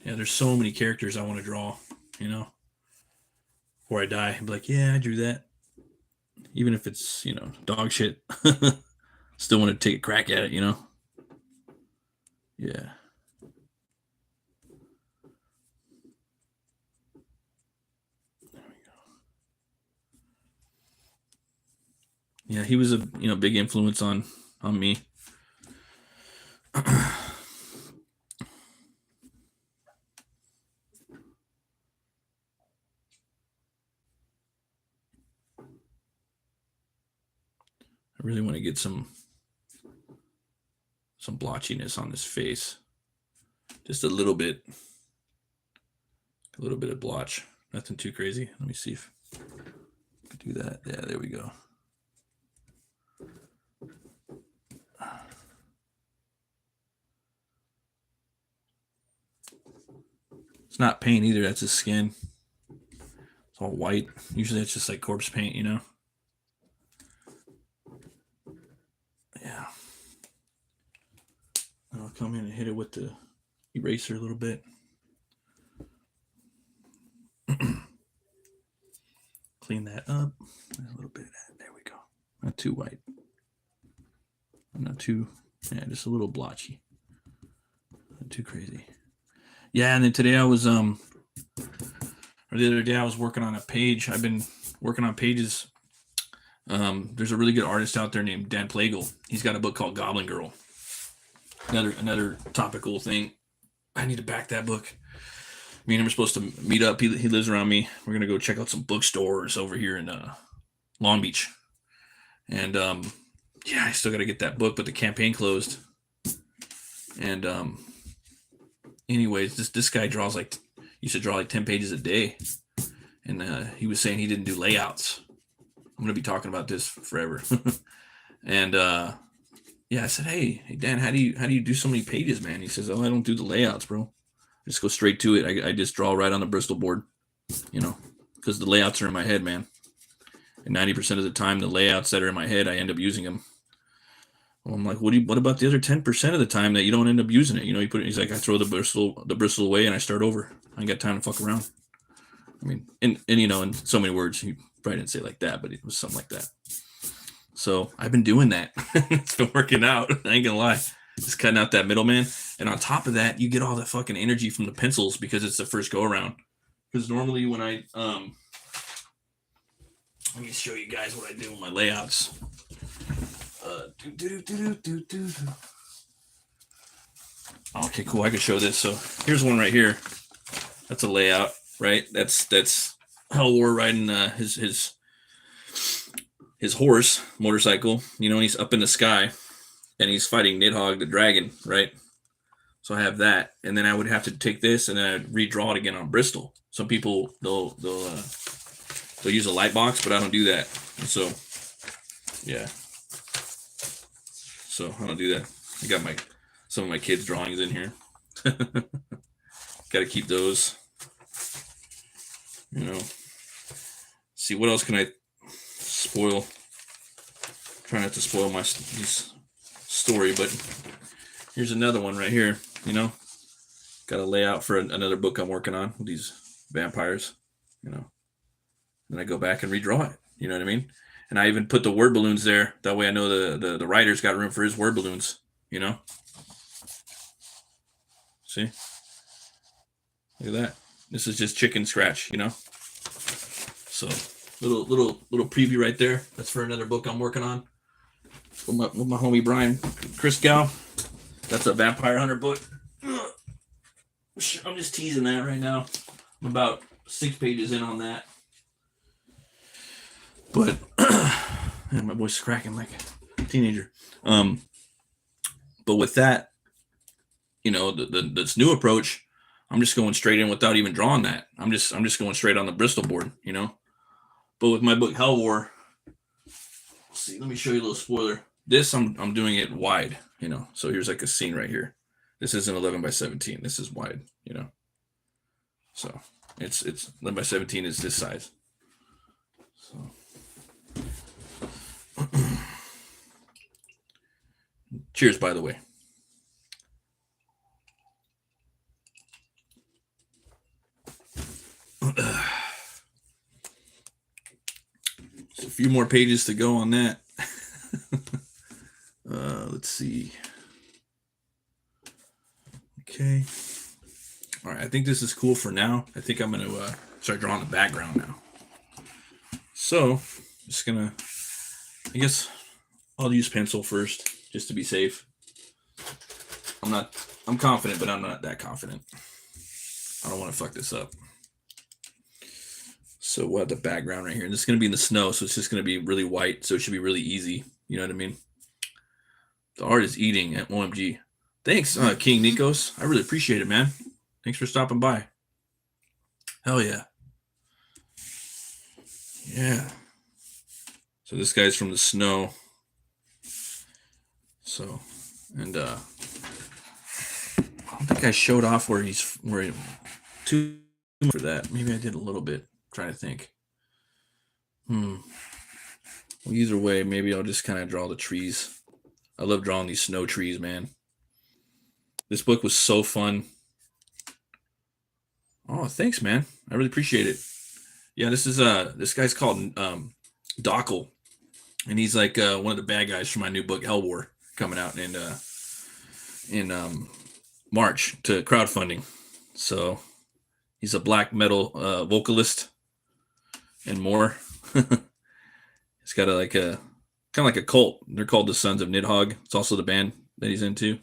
Yeah, there's so many characters I want to draw, you know, before I die. I'd be like, yeah, I drew that. Even if it's, you know, dog shit. Still want to take a crack at it, you know? Yeah. There we go. Yeah, he was a big influence on me. really want to get some blotchiness on this face. Just a little bit of blotch. Nothing too crazy. Let me see if I can do that. Yeah, there we go. It's not paint either. That's his skin. It's all white. Usually it's just like corpse paint, you know? Yeah. I'll come in and hit it with the eraser a little bit. Clean that up. A little bit of that. There we go. Not too white. Not too, yeah, just a little blotchy. Not too crazy. Yeah, and then today I was, or the other day I was working on a page. I've been working on pages. There's a really good artist out there named Dan Plagle. He's got a book called Goblin Girl. Another topical thing. I need to back that book. Me and him are supposed to meet up. He lives around me. We're gonna go check out some bookstores over here in Long Beach. And yeah, I still got to get that book, but the campaign closed. And anyways, this guy draws used to draw like 10 pages a day, and he was saying he didn't do layouts. I'm gonna be talking about this forever. And yeah, I said, hey Dan, how do you do so many pages, man? He says, oh, I don't do the layouts, bro. I just go straight to it. I just draw right on the Bristol board, you know, because the layouts are in my head, man. And 90% of the time, the layouts that are in my head, I end up using them. Well, I'm like, what about the other 10% of the time that you don't end up using it? You know, he's like, I throw the Bristol away and I start over. I ain't got time to fuck around. I mean, and you know, in so many words, he probably didn't say it like that, but it was something like that. So I've been doing that. It's been working out. I ain't gonna lie. Just cutting out that middleman. And on top of that, you get all that fucking energy from the pencils because it's the first go around. Because normally when I let me show you guys what I do with my layouts. Okay, cool. I can show this. So here's one right here. That's a layout, right? That's Helwär riding his horse motorcycle. You know, and he's up in the sky, and he's fighting Nidhogg the dragon, right? So I have that, and then I would have to take this and then I'd redraw it again on Bristol. Some people they'll use a light box, but I don't do that. And so, yeah. So I don't do that. I got some of my kids' drawings in here. Got to keep those. You know. See, what else can I spoil? Try not to spoil my story, but here's another one right here. You know, got a layout for another book I'm working on with these vampires. You know, then I go back and redraw it. You know what I mean? And I even put the word balloons there. That way I know the writer's got room for his word balloons. You know? See? Look at that. This is just chicken scratch, you know? So little preview right there. That's for another book I'm working on. With my homie Brian Christgau. That's a vampire hunter book. I'm just teasing that right now. I'm about 6 pages in on that. But man, my voice is cracking like a teenager. But with that, you know, this new approach, I'm just going straight in without even drawing that. I'm just going straight on the Bristol board, you know. But with my book Helwär, see, let me show you a little spoiler. This I'm doing it wide, you know. So here's like a scene right here. This isn't 11 by 17. This is wide, you know. So it's 11 by 17 is this size. So. Cheers, by the way. Just a few more pages to go on that. Let's see. Okay. All right, I think this is cool for now. I think I'm going to start drawing the background now. So, just going to, I guess I'll use pencil first, just to be safe. I'm confident, but I'm not that confident. I don't want to fuck this up. So we'll have the background right here. And this is going to be in the snow, so it's just going to be really white, so it should be really easy. You know what I mean? The art is eating at OMG. Thanks, King Nikos. I really appreciate it, man. Thanks for stopping by. Hell yeah. Yeah. So this guy's from the snow. So, and I don't think I showed off where he too for that. Maybe I did a little bit. I'm trying to think. Well, either way, maybe I'll just kind of draw the trees. I love drawing these snow trees, man. This book was so fun. Oh, thanks, man. I really appreciate it. Yeah, this guy's called Dokkel, and he's like one of the bad guys from my new book Helwär, coming out in March to crowdfunding. So he's a black metal vocalist and more. He's got a kind of like a cult. They're called the Sons of Nidhogg. It's also the band that he's into.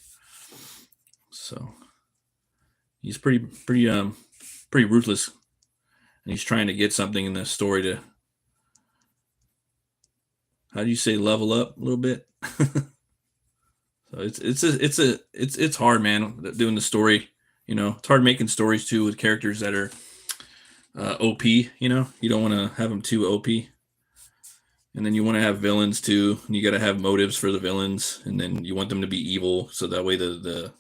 So he's pretty ruthless, and he's trying to get something in the story to, how do you say, level up a little bit. So it's hard, man, doing the story. You know, it's hard making stories too with characters that are OP. You know, you don't want to have them too OP, and then you want to have villains too, and you got to have motives for the villains, and then you want them to be evil, so that way the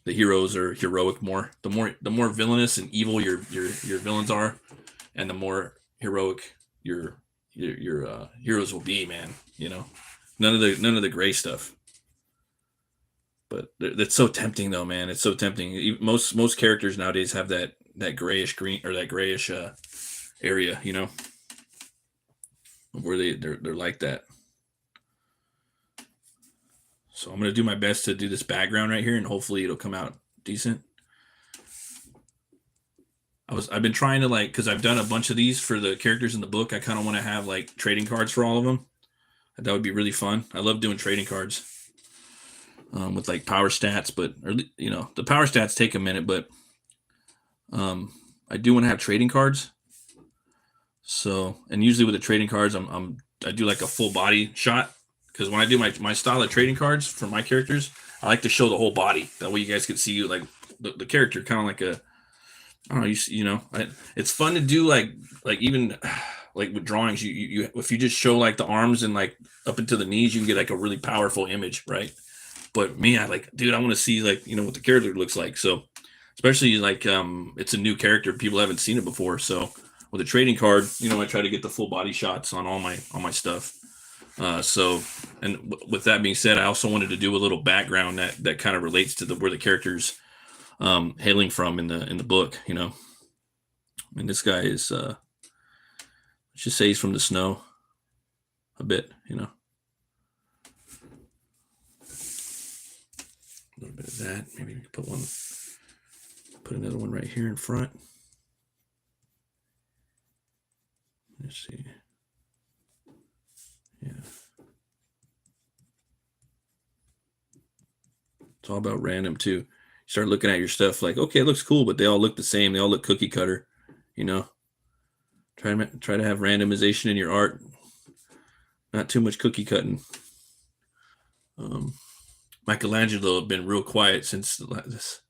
heroes are heroic more. The more villainous and evil your villains are, and the more heroic your heroes will be, man. You know, none of the gray stuff. But that's so tempting, though, man. It's so tempting. Most characters nowadays have that grayish green, or that grayish area, you know, where they're like that. So I'm gonna do my best to do this background right here, and hopefully it'll come out decent. I've been trying to, like, because I've done a bunch of these for the characters in the book. I kind of want to have like trading cards for all of them. That would be really fun. I love doing trading cards with like power stats, but, or, you know, the power stats take a minute, but I do want to have trading cards. So, and usually with the trading cards, I do like a full body shot, because when I do my style of trading cards for my characters, I like to show the whole body. That way you guys can see like the character, kind of like a, I don't know, you know, it's fun to do like even like with drawings. You if you just show like the arms and like up into the knees, you can get like a really powerful image, right? But me, I want to see, like, you know, what the character looks like. So especially like it's a new character, people haven't seen it before. So with a trading card, you know, I try to get the full body shots on all my stuff. So, and with that being said, I also wanted to do a little background that kind of relates to where the character's hailing from in the book, you know. And this guy is let's just say he's from the snow a bit, you know. A little bit of that. Maybe we could put another one right here in front. Let's see. Yeah. It's all about random too. You start looking at your stuff like, okay, it looks cool, but they all look the same. They all look cookie cutter, you know. Try to have randomization in your art. Not too much cookie cutting. Michelangelo had been real quiet since this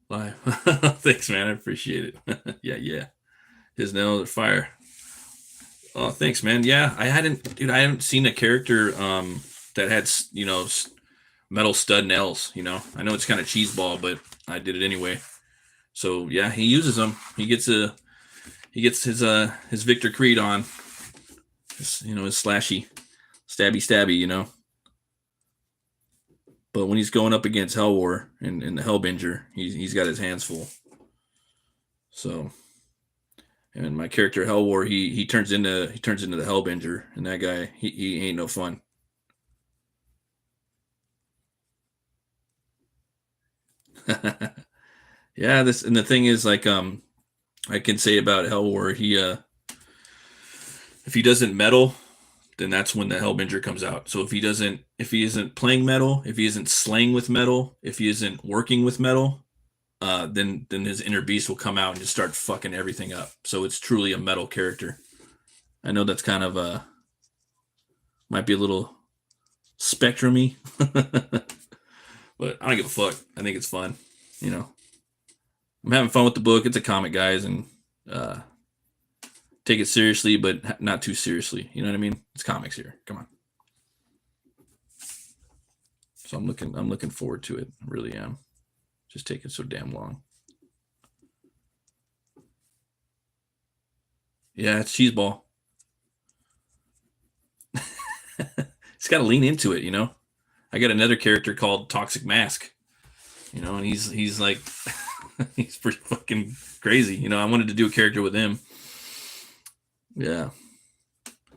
live. Thanks, man. I appreciate it. Yeah. His nails are fire. Oh, thanks, man. Yeah, I hadn't seen a character that had, you know, metal stud nails. You know, I know it's kind of cheeseball, but I did it anyway. So yeah, he uses them. He gets his Victor Creed on. You know, his slashy, stabby. You know. But when he's going up against Helwär and the Hellbinger, he's got his hands full. So, and my character Helwär, he turns into the Hellbinger, and that guy he ain't no fun. Yeah, and the thing is, like, I can say about Helwär, if he doesn't meddle, then that's when the Hellbinger comes out. So if he isn't playing metal, if he isn't slaying with metal, if he isn't working with metal, then his inner beast will come out and just start fucking everything up. So it's truly a metal character. I know that's kind of Might be a little spectrum-y. But I don't give a fuck. I think it's fun. You know, I'm having fun with the book. It's a comic, guys, and take it seriously, but not too seriously. You know what I mean? It's comics here. Come on. So I'm looking forward to it. I really am. Just taking so damn long. Yeah, it's cheeseball. It's got to lean into it, you know. I got another character called Toxic Mask, you know, and he's like he's pretty fucking crazy, you know. I wanted to do a character with him. Yeah,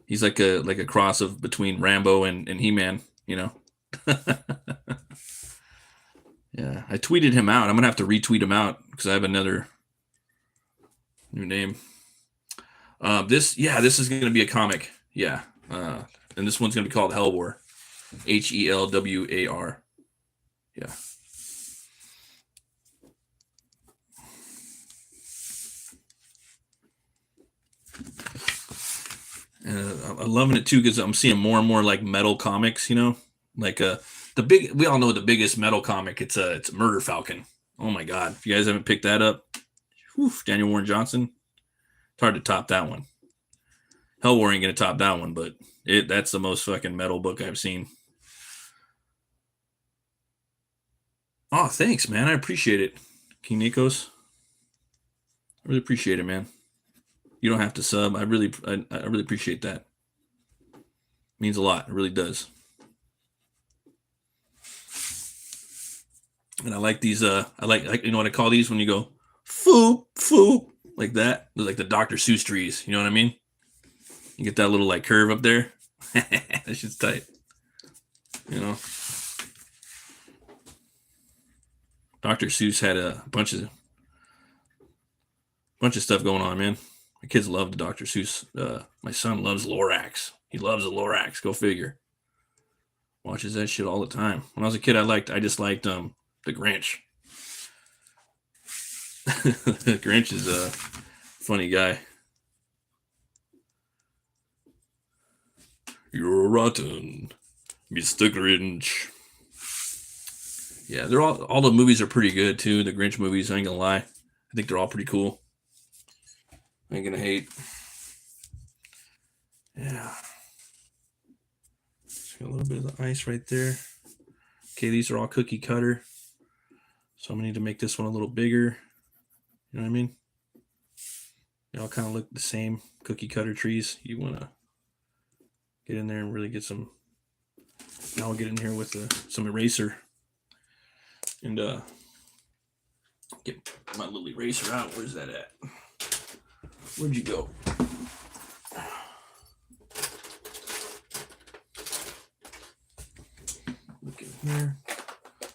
he's like a cross of between Rambo and He-Man, you know. Yeah, I tweeted him out. I'm gonna have to retweet him out because I have another new name. This is gonna be a comic. Yeah, and this one's gonna be called Helwär, Helwar. Yeah. I'm loving it too because I'm seeing more and more like metal comics. You know, like we all know the biggest metal comic. It's Murder Falcon. Oh my god! If you guys haven't picked that up, Daniel Warren Johnson. It's hard to top that one. Helwar ain't gonna top that one, but that's the most fucking metal book I've seen. Oh, thanks, man. I appreciate it, King Nikos. I really appreciate it, man. You don't have to sub. I really appreciate that. It means a lot. It really does. And I like these. I like you know what I call these when you go foop foop like that. They're like the Dr. Seuss trees. You know what I mean? You get that little like curve up there. That shit's tight. You know. Dr. Seuss had a bunch of stuff going on, man. My kids love the Dr. Seuss. My son loves Lorax. He loves the Lorax. Go figure. Watches that shit all the time. When I was a kid, I just liked the Grinch. The Grinch is a funny guy. You're rotten, Mr. Grinch. Yeah, they're all the movies are pretty good too. The Grinch movies, I ain't gonna lie. I think they're all pretty cool. I ain't gonna hate. Yeah. Just got a little bit of the ice right there. Okay, these are all cookie cutter. So I'm gonna need to make this one a little bigger. You know what I mean? They all kind of look the same, cookie cutter trees. You wanna get in there and really get some. Now I'll get in here with some eraser and get my little eraser out. Where's that at? Where'd you go? Look in here.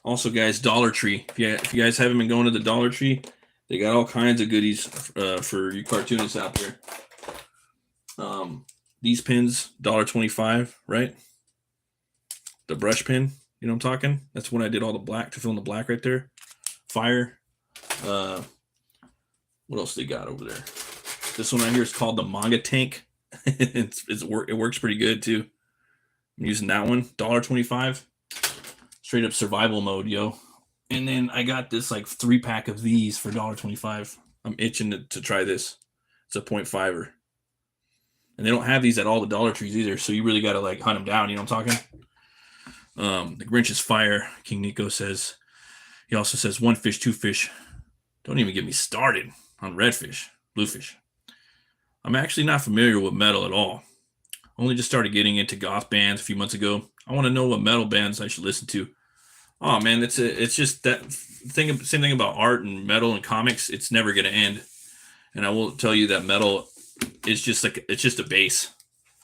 Also, guys, Dollar Tree. If you guys haven't been going to the Dollar Tree, they got all kinds of goodies for you cartoonists out there. These pins, $1.25, right? The brush pin, you know what I'm talking? That's when I did all the black to fill in the black right there. Fire. What else they got over there? This one right here is called the Manga Tank. It works pretty good too. I'm using that one, $1.25. Straight up survival mode, yo. And then I got this like 3-pack of these for $1.25. I'm itching to try this. It's a 0.5er. And they don't have these at all the Dollar Trees either, so you really got to like hunt them down, you know what I'm talking? The Grinch is fire, King Nico says. He also says 1 fish, 2 fish. Don't even get me started on redfish, bluefish. I'm actually not familiar with metal at all. Only just started getting into goth bands a few months ago. I want to know what metal bands I should listen to. Oh man, it's just that thing. Same thing about art and metal and comics. It's never going to end. And I will tell you that metal is just it's just a base.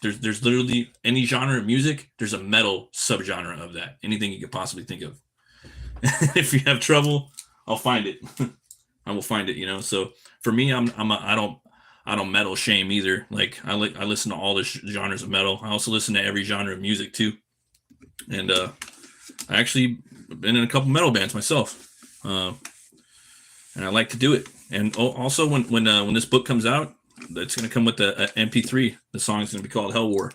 There's literally any genre of music. There's a metal subgenre of that. Anything you could possibly think of. If you have trouble, I'll find it. I will find it. You know. So for me, I don't metal shame either. Like I listen to all the genres of metal. I also listen to every genre of music too. And I actually been in a couple metal bands myself, and I like to do it. And also when this book comes out, it's going to come with the MP3. The song is going to be called Helwar,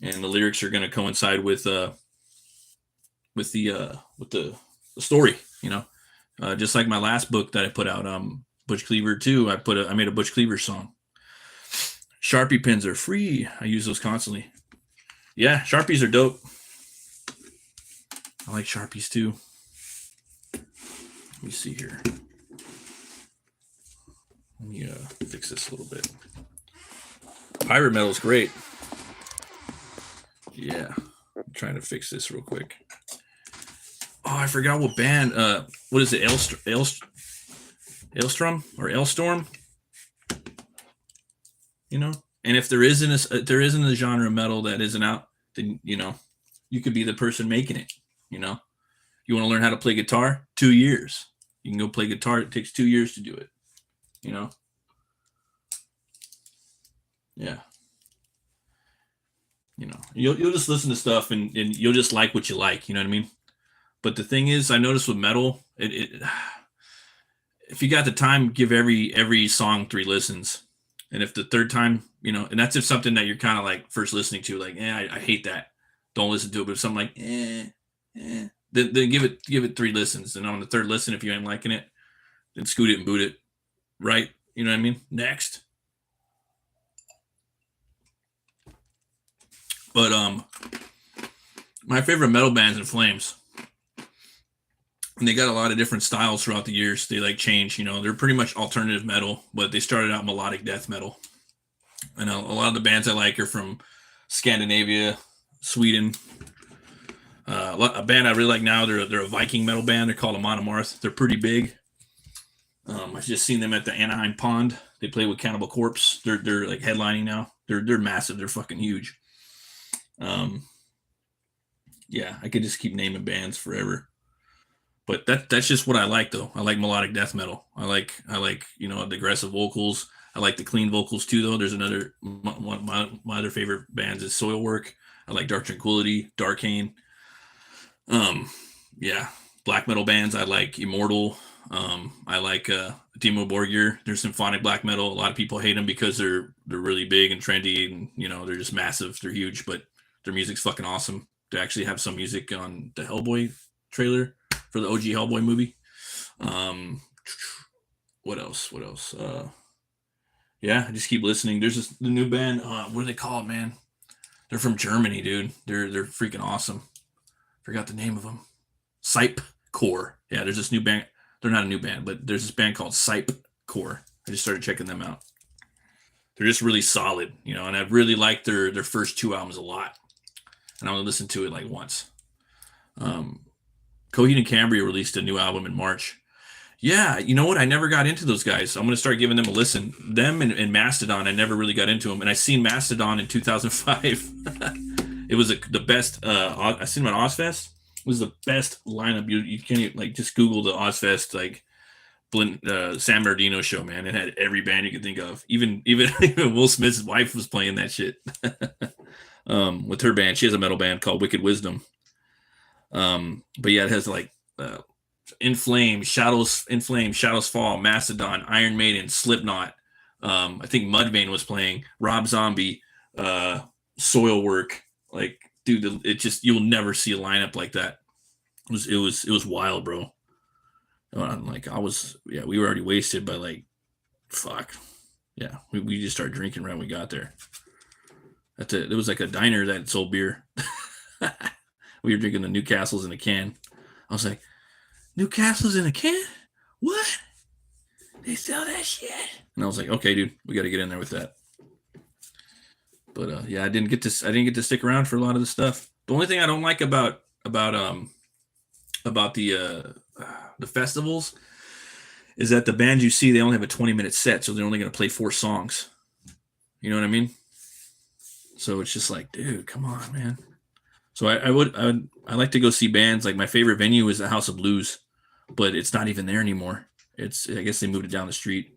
and the lyrics are going to coincide with the story. Just like my last book that I put out, Butch Cleaver 2. I made a Butch Cleaver song. Sharpie pens are free. I use those constantly. Yeah, Sharpies are dope. I like Sharpies too. Let me see here. Let me fix this a little bit. Pirate metal is great. Yeah, I'm trying to fix this real quick. Oh, I forgot what band. What is it? Ailstrom or Ailstorm? And if there isn't a genre of metal that isn't out, then you could be the person making it. You want to learn how to play guitar? 2 years. You can go play guitar. It takes 2 years to do it. Yeah. You'll just listen to stuff and you'll just like what you like. You know what I mean? But the thing is, I noticed with metal, if you got the time, give every song 3 listens. And if the third time, and that's if something that you're kind of like first listening to, like, I hate that, don't listen to it. But if something like, then give it 3 listens. And on the third listen, if you ain't liking it, then scoot it and boot it. Right? You know what I mean? Next. But my favorite metal band's In Flames. And they got a lot of different styles throughout the years. They like change, they're pretty much alternative metal, but they started out melodic death metal. And a lot of the bands I like are from Scandinavia, Sweden. A band I really like now, they're a Viking metal band. They're called Amon Amarth. They're pretty big. I've just seen them at the Anaheim Pond. They play with Cannibal Corpse. They're like headlining now. They're massive. They're fucking huge. Yeah, I could just keep naming bands forever. But that's just what I like, though. I like melodic death metal. I like the aggressive vocals. I like the clean vocals too, though. There's another one. My other favorite bands is Soilwork. I like Dark Tranquillity, Darkane. Yeah, black metal bands. I like Immortal. I like Dimmu Borgir. They're symphonic black metal. A lot of people hate them because they're really big and trendy, and they're just massive. They're huge, but their music's fucking awesome. They actually have some music on the Hellboy trailer for the OG Hellboy movie. What else? Yeah, I just keep listening. There's the new band. What are they called, man? They're from Germany, dude. They're freaking awesome. Forgot the name of them. Sipe Core. Yeah, there's this new band. They're not a new band, but there's this band called Sipe Core. I just started checking them out. They're just really solid, and I really like their first 2 albums a lot. And I only listened to it like once. Coheed and Cambria released a new album in March. Yeah, you know what? I never got into those guys. I'm going to start giving them a listen. Them and Mastodon, I never really got into them. And I seen Mastodon in 2005. It was the best. I seen them at Ozfest. It was the best lineup. You can't even, just Google the Ozfest San Bernardino show, man. It had every band you could think of. Even Will Smith's wife was playing that shit. With her band. She has a metal band called Wicked Wisdom. But yeah, it has In Flames, Shadows Fall, Mastodon, Iron Maiden, Slipknot. I think Mudvayne was playing, Rob Zombie, Soilwork. Dude, you'll never see a lineup like that. It was wild, bro. We were already wasted, but fuck. Yeah, we just started drinking right when we got there. There was a diner that sold beer. We were drinking the Newcastles in a can. I was like, Newcastle's in a can? What? They sell that shit? And I was like, okay, dude, we got to get in there with that. But yeah, I didn't get to stick around for a lot of the stuff. The only thing I don't like about the festivals is that the bands you see, they only have a 20-minute set, so they're only going to play 4 songs. You know what I mean? So it's just like, dude, come on, man. So I like to go see bands. My favorite venue is the House of Blues, but it's not even there anymore. I guess they moved it down the street.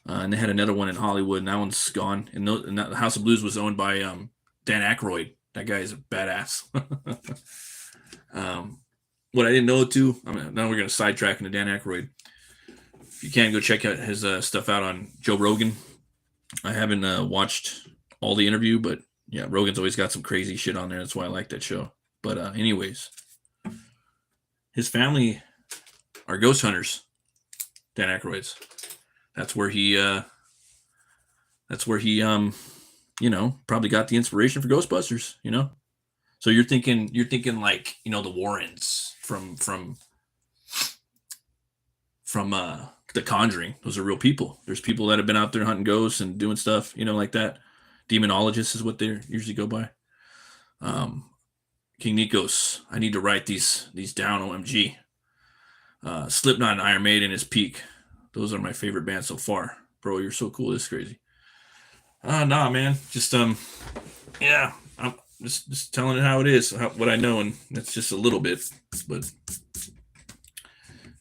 And they had another one in Hollywood, and that one's gone. And the House of Blues was owned by Dan Aykroyd. That guy is a badass. What I didn't know too. Now we're gonna sidetrack into Dan Aykroyd. If you can, go check out his stuff out on Joe Rogan. I haven't watched all the interview, but Yeah, Rogan's always got some crazy shit on there. That's why I like that show. But anyways, his family are ghost hunters. Dan Aykroyd's. That's where he. That's where he. Probably got the inspiration for Ghostbusters. So you're thinking like the Warrens from The Conjuring. Those are real people. There's people that have been out there hunting ghosts and doing stuff, like that. Demonologists is what they usually go by. Um, King Nikos, I need to write these down. OMG. Slipknot and Iron Maiden is peak. Those are my favorite bands so far. Bro, you're so cool. This is crazy. Nah, man. Just yeah. I'm just telling it how it is, what I know, and that's just a little bit. But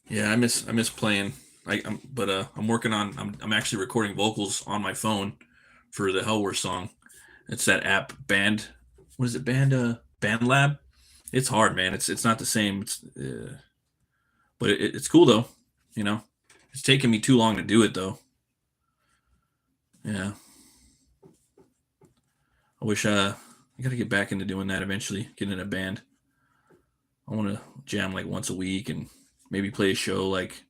yeah, I miss playing. I'm working on. I'm actually recording vocals on my phone for the Helwär song. It's that app Band. What is it? Band Lab. It's hard, man. It's not the same. But it's cool though. It's taken me too long to do it though. Yeah. I wish I gotta get back into doing that eventually. Get in a band. I want to jam like once a week and maybe play a show like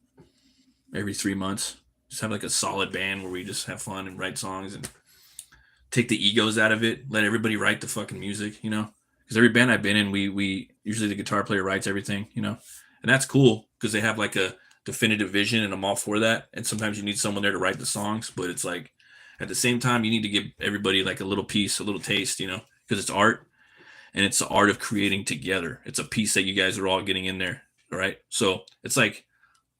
every 3 months. Just have like a solid band where we just have fun and write songs and take the egos out of it. Let everybody write the fucking music, Because every band I've been in, we usually the guitar player writes everything, and that's cool because they have like a definitive vision, and I'm all for that. And sometimes you need someone there to write the songs, but it's like at the same time you need to give everybody like a little piece, a little taste, because it's art and it's the art of creating together. It's a piece that you guys are all getting in there, right? So it's like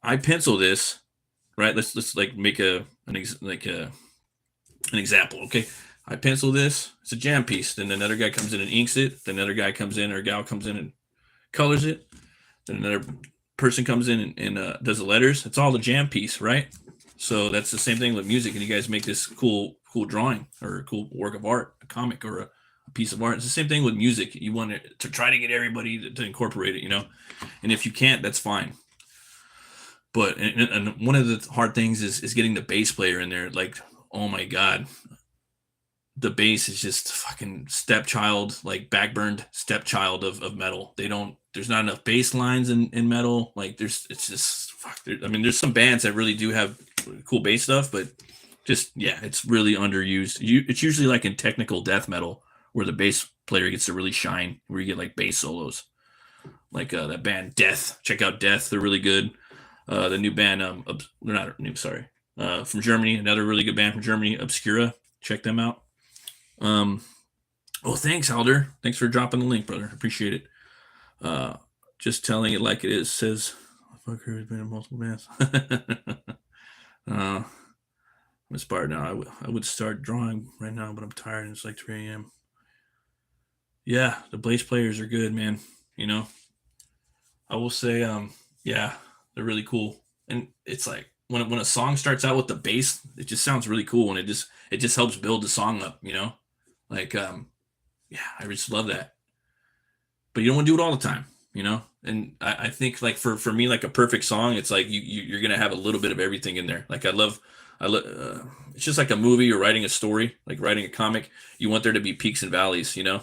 I pencil this, right? Let's like make an example, okay? I pencil this. It's a jam piece. Then another guy comes in and inks it. Then another guy comes in or gal comes in and colors it. Then another person comes in and does the letters. It's all a jam piece, right? So that's the same thing with music. And you guys make this cool drawing or a cool work of art, a comic or a piece of art. It's the same thing with music. You want to try to get everybody to incorporate it, And if you can't, that's fine. But and one of the hard things is getting the bass player in there. Like, oh my God. The bass is just fucking stepchild, like backburned stepchild of metal. There's not enough bass lines in metal. Like it's just fuck. There's some bands that really do have cool bass stuff, but just, yeah, it's really underused. It's usually like in technical death metal where the bass player gets to really shine, where you get like bass solos. Like that band Death. Check out Death. They're really good. The new band, they're not new, sorry. From Germany, another really good band from Germany, Obscura. Check them out. Oh, thanks, Alder. Thanks for dropping the link, brother. Appreciate it. Just telling it like it is. Says, fucker has been in multiple bands. I'm inspired now. I would start drawing right now, but I'm tired and it's like 3 a.m. Yeah, the bass players are good, man. I will say, yeah, they're really cool. And it's like when a song starts out with the bass, it just sounds really cool, and it just helps build the song up, Like, yeah, I just love that. But you don't want to do it all the time, And I think like for me, like a perfect song, it's like you're gonna have a little bit of everything in there. Like it's just like a movie or writing a story, like writing a comic. You want there to be peaks and valleys, You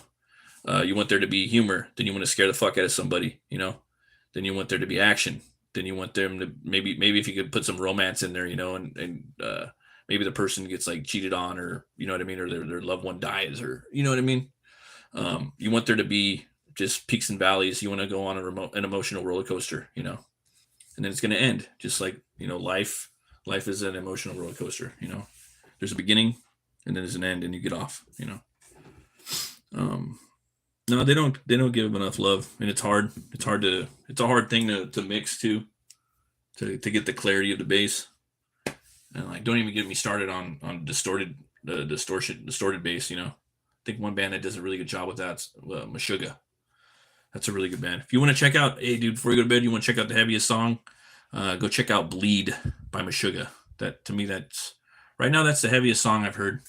want there to be humor. Then you want to scare the fuck out of somebody, Then you want there to be action. Then you want them to maybe if you could put some romance in there, and maybe the person gets like cheated on, or you know what I mean, or their loved one dies, or you know what I mean. You want there to be just peaks and valleys. You want to go on an emotional roller coaster, and then it's going to end just like life. Life is an emotional roller coaster. There's a beginning, and then there's an end, and you get off. No, they don't give them enough love, and it's hard. It's a hard thing to mix to get the clarity of the bass. And like, don't even get me started on distorted bass. I think one band that does a really good job with that's Meshuggah. That's a really good band. If you want to check out, hey dude, before you go to bed, you want to check out the heaviest song, go check out Bleed by Meshuggah. That, to me, that's right now, that's the heaviest song I've heard.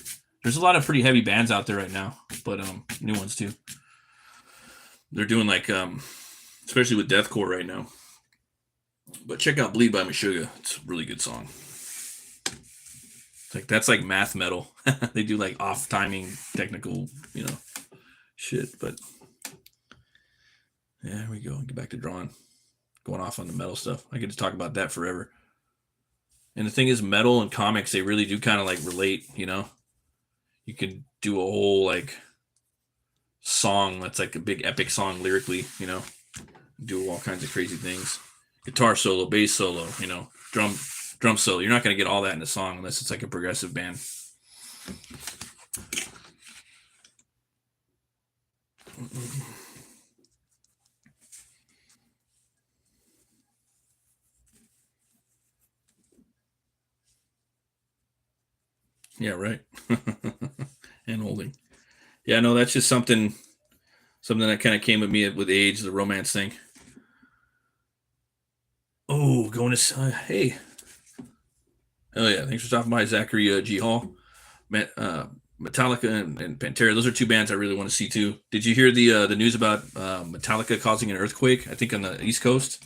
There's a lot of pretty heavy bands out there right now, but new ones too. They're doing like especially with deathcore right now. But check out Bleed by Meshuggah. It's a really good song. Like that's like math metal. They do like off timing technical, shit. But yeah, here we go. Get back to drawing. Going off on the metal stuff. I get to talk about that forever. And the thing is, metal and comics, they really do kind of like relate, You could do a whole like song that's like a big epic song lyrically, Do all kinds of crazy things. Guitar solo, bass solo, drum solo. You're not going to get all that in a song unless it's like a progressive band. Yeah, right. And holding. Yeah, no, that's just something that kind of came with me with age, the romance thing. Oh, going to hey. Oh yeah, thanks for stopping by, Zachary G Hall. Metallica and Pantera. Those are two bands I really want to see too. Did you hear the news about Metallica causing an earthquake? I think on the East Coast.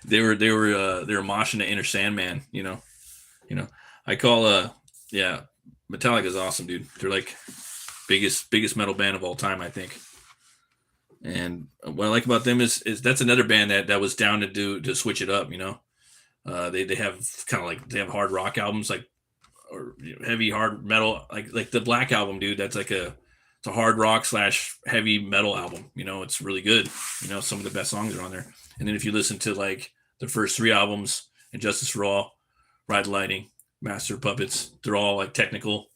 they were moshing to Enter Sandman. I call yeah, Metallica's awesome, dude. They're like biggest metal band of all time, I think. And what I like about them is that's another band that was down to switch it up. They have kind of like they have hard rock albums like or heavy hard metal like the Black Album, dude. That's like it's a hard rock / heavy metal album. It's really good. Some of the best songs are on there. And then if you listen to like the first 3 albums, Injustice for All, Ride the Lightning, Master of Puppets, they're all like technical.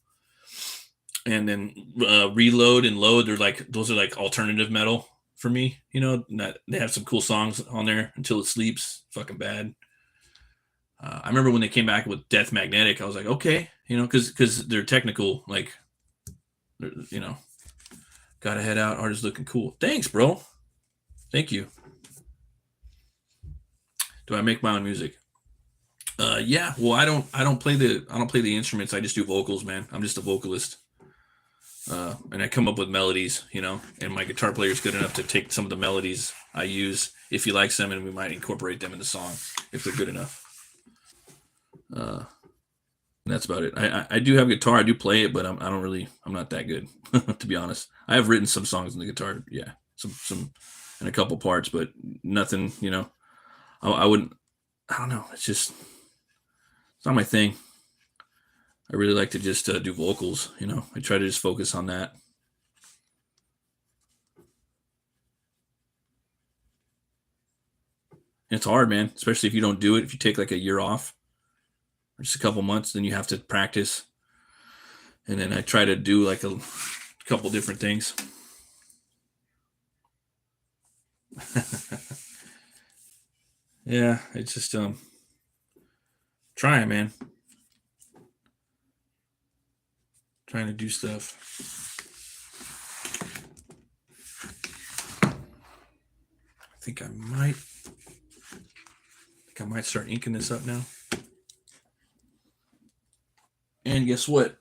And then Reload and Load, those are like alternative metal for me. They have some cool songs on there. Until It Sleeps, fucking bad. I remember when they came back with Death Magnetic, I was like, okay, because they're technical, like, gotta head out. Art is looking cool. Thanks, bro. Thank you. Do I make my own music? Yeah. Well, I don't play the instruments. I just do vocals, man. I'm just a vocalist. And I come up with melodies, and my guitar player is good enough to take some of the melodies I use if he likes them, and we might incorporate them in the song if they're good enough. And that's about it. I do have guitar. I do play it, but I'm not that good, to be honest. I have written some songs on the guitar. Yeah. Some in a couple parts, but nothing, I wouldn't, I don't know. It's not my thing. I really like to just do vocals, I try to just focus on that. And it's hard, man, especially if you don't do it. If you take like a year off or just a couple months, then you have to practice. And then I try to do like a couple different things. Yeah, it's just trying, man. Trying to do stuff. I think I might start inking this up now. And guess what?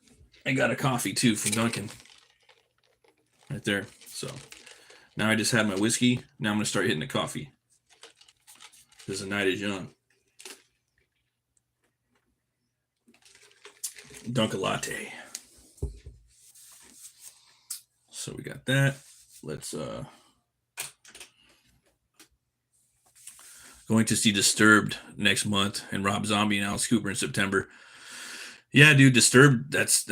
I got a coffee too from Dunkin'. Right there. So now I just had my whiskey. Now I'm gonna start hitting the coffee. Because the night is young. Dunkin' latte. So we got that. Let's going to see Disturbed next month and Rob Zombie and Alice Cooper in September. Yeah, dude, Disturbed. That's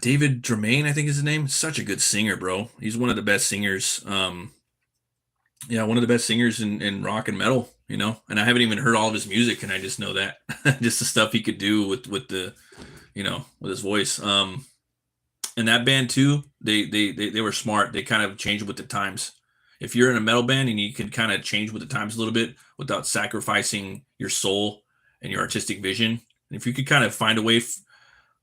David Tremaine, I think is his name. Such a good singer, bro. He's one of the best singers. Yeah, one of the best singers in rock and metal. And I haven't even heard all of his music, and I just know that just the stuff he could do with the, with his voice. And that band too, they were smart. They kind of changed with the times. If you're in a metal band and you can kind of change with the times a little bit without sacrificing your soul and your artistic vision, and if you could kind of find a way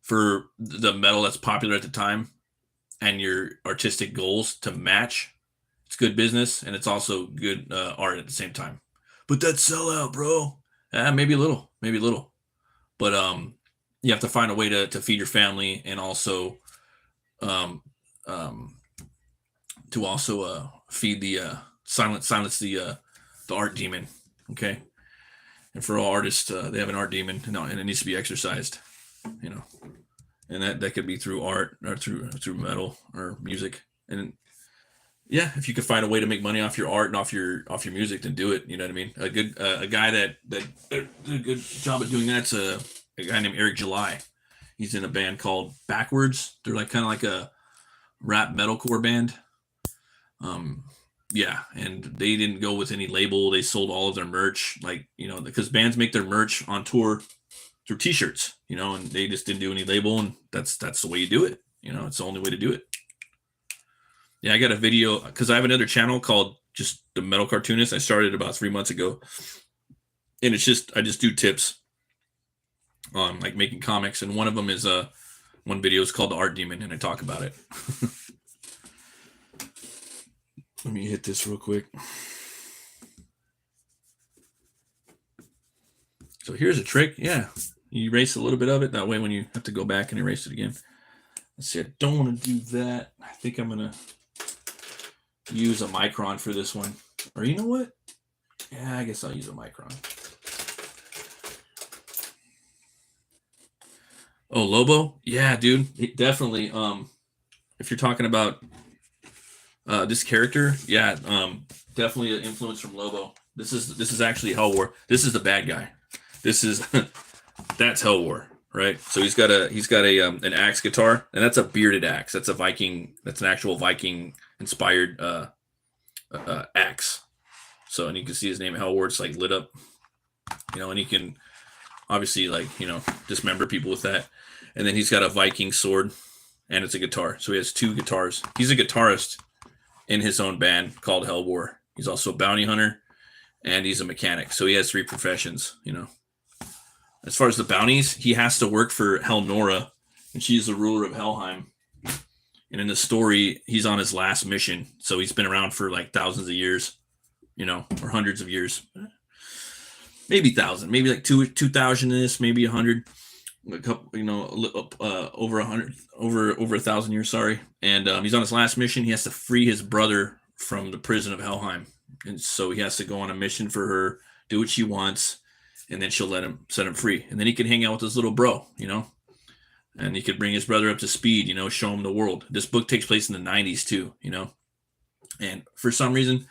for the metal that's popular at the time and your artistic goals to match, it's good business and it's also good art at the same time. But that's sellout, bro. Maybe a little, but you have to find a way to feed your family and also to also feed the silence the art demon. Okay. And for all artists, they have an art demon, and it needs to be exercised, you know. And that could be through art or through metal or music. And yeah, if you could find a way to make money off your art and off your music, then do it. You know what I mean? A guy that did a good job at doing that's a guy named Eric July. He's in a band called Backwards. They're like kind of like a rap metalcore band. Um, yeah, and they didn't go with any label. They sold all of their merch, like, because bands make their merch on tour through T-shirts, and they just didn't do any label, and that's the way you do it. It's the only way to do it. Yeah, I got a video because I have another channel called just the Metal Cartoonist. I started about 3 months ago, and it's just I just do tips on like making comics, and one of them is one video is called the Art Demon, and I talk about it. Let me hit this real quick. So here's a trick. Yeah, you erase a little bit of it. That way when you have to go back and erase it again. Let's see, I don't want to do that. I think I'm going to use a micron for this one. Or you know what? Yeah, I guess I'll use a micron. Oh, Lobo? Yeah, dude. Definitely. If you're talking about this character, yeah, definitely an influence from Lobo. This is actually Helwär. This is the bad guy. This is that's Helwär, right? So he's got a an axe guitar, and that's a bearded axe. That's a Viking. That's an actual Viking inspired axe. So, and you can see his name Helwär. It's like lit up, and he can obviously dismember people with that. And then he's got a Viking sword, and it's a guitar. So he has two guitars. He's a guitarist in his own band called Helwär. He's also a bounty hunter, and he's a mechanic. So he has three professions, As far as the bounties, he has to work for Helnora, and she's the ruler of Helheim. And in the story, he's on his last mission. So he's been around for like thousands of years, or hundreds of years. Maybe 1,000, maybe like 2,000 in this, maybe 100. A couple, over 100, over 1,000 years. Sorry, and he's on his last mission. He has to free his brother from the prison of Helheim, and so he has to go on a mission for her, do what she wants, and then she'll set him free, and then he can hang out with his little bro, and he could bring his brother up to speed, show him the world. This book takes place in the 90s too, and for some reason,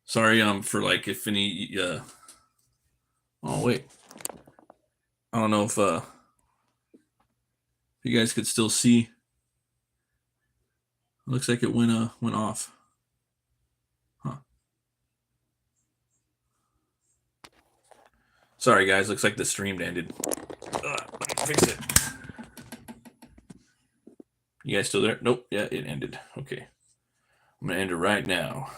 sorry, for like if any, oh wait, I don't know if you guys could still see. It looks like it went off. Huh. Sorry guys, looks like the stream ended. Let me fix it. You guys still there? Nope. Yeah, it ended. Okay. I'm gonna end it right now.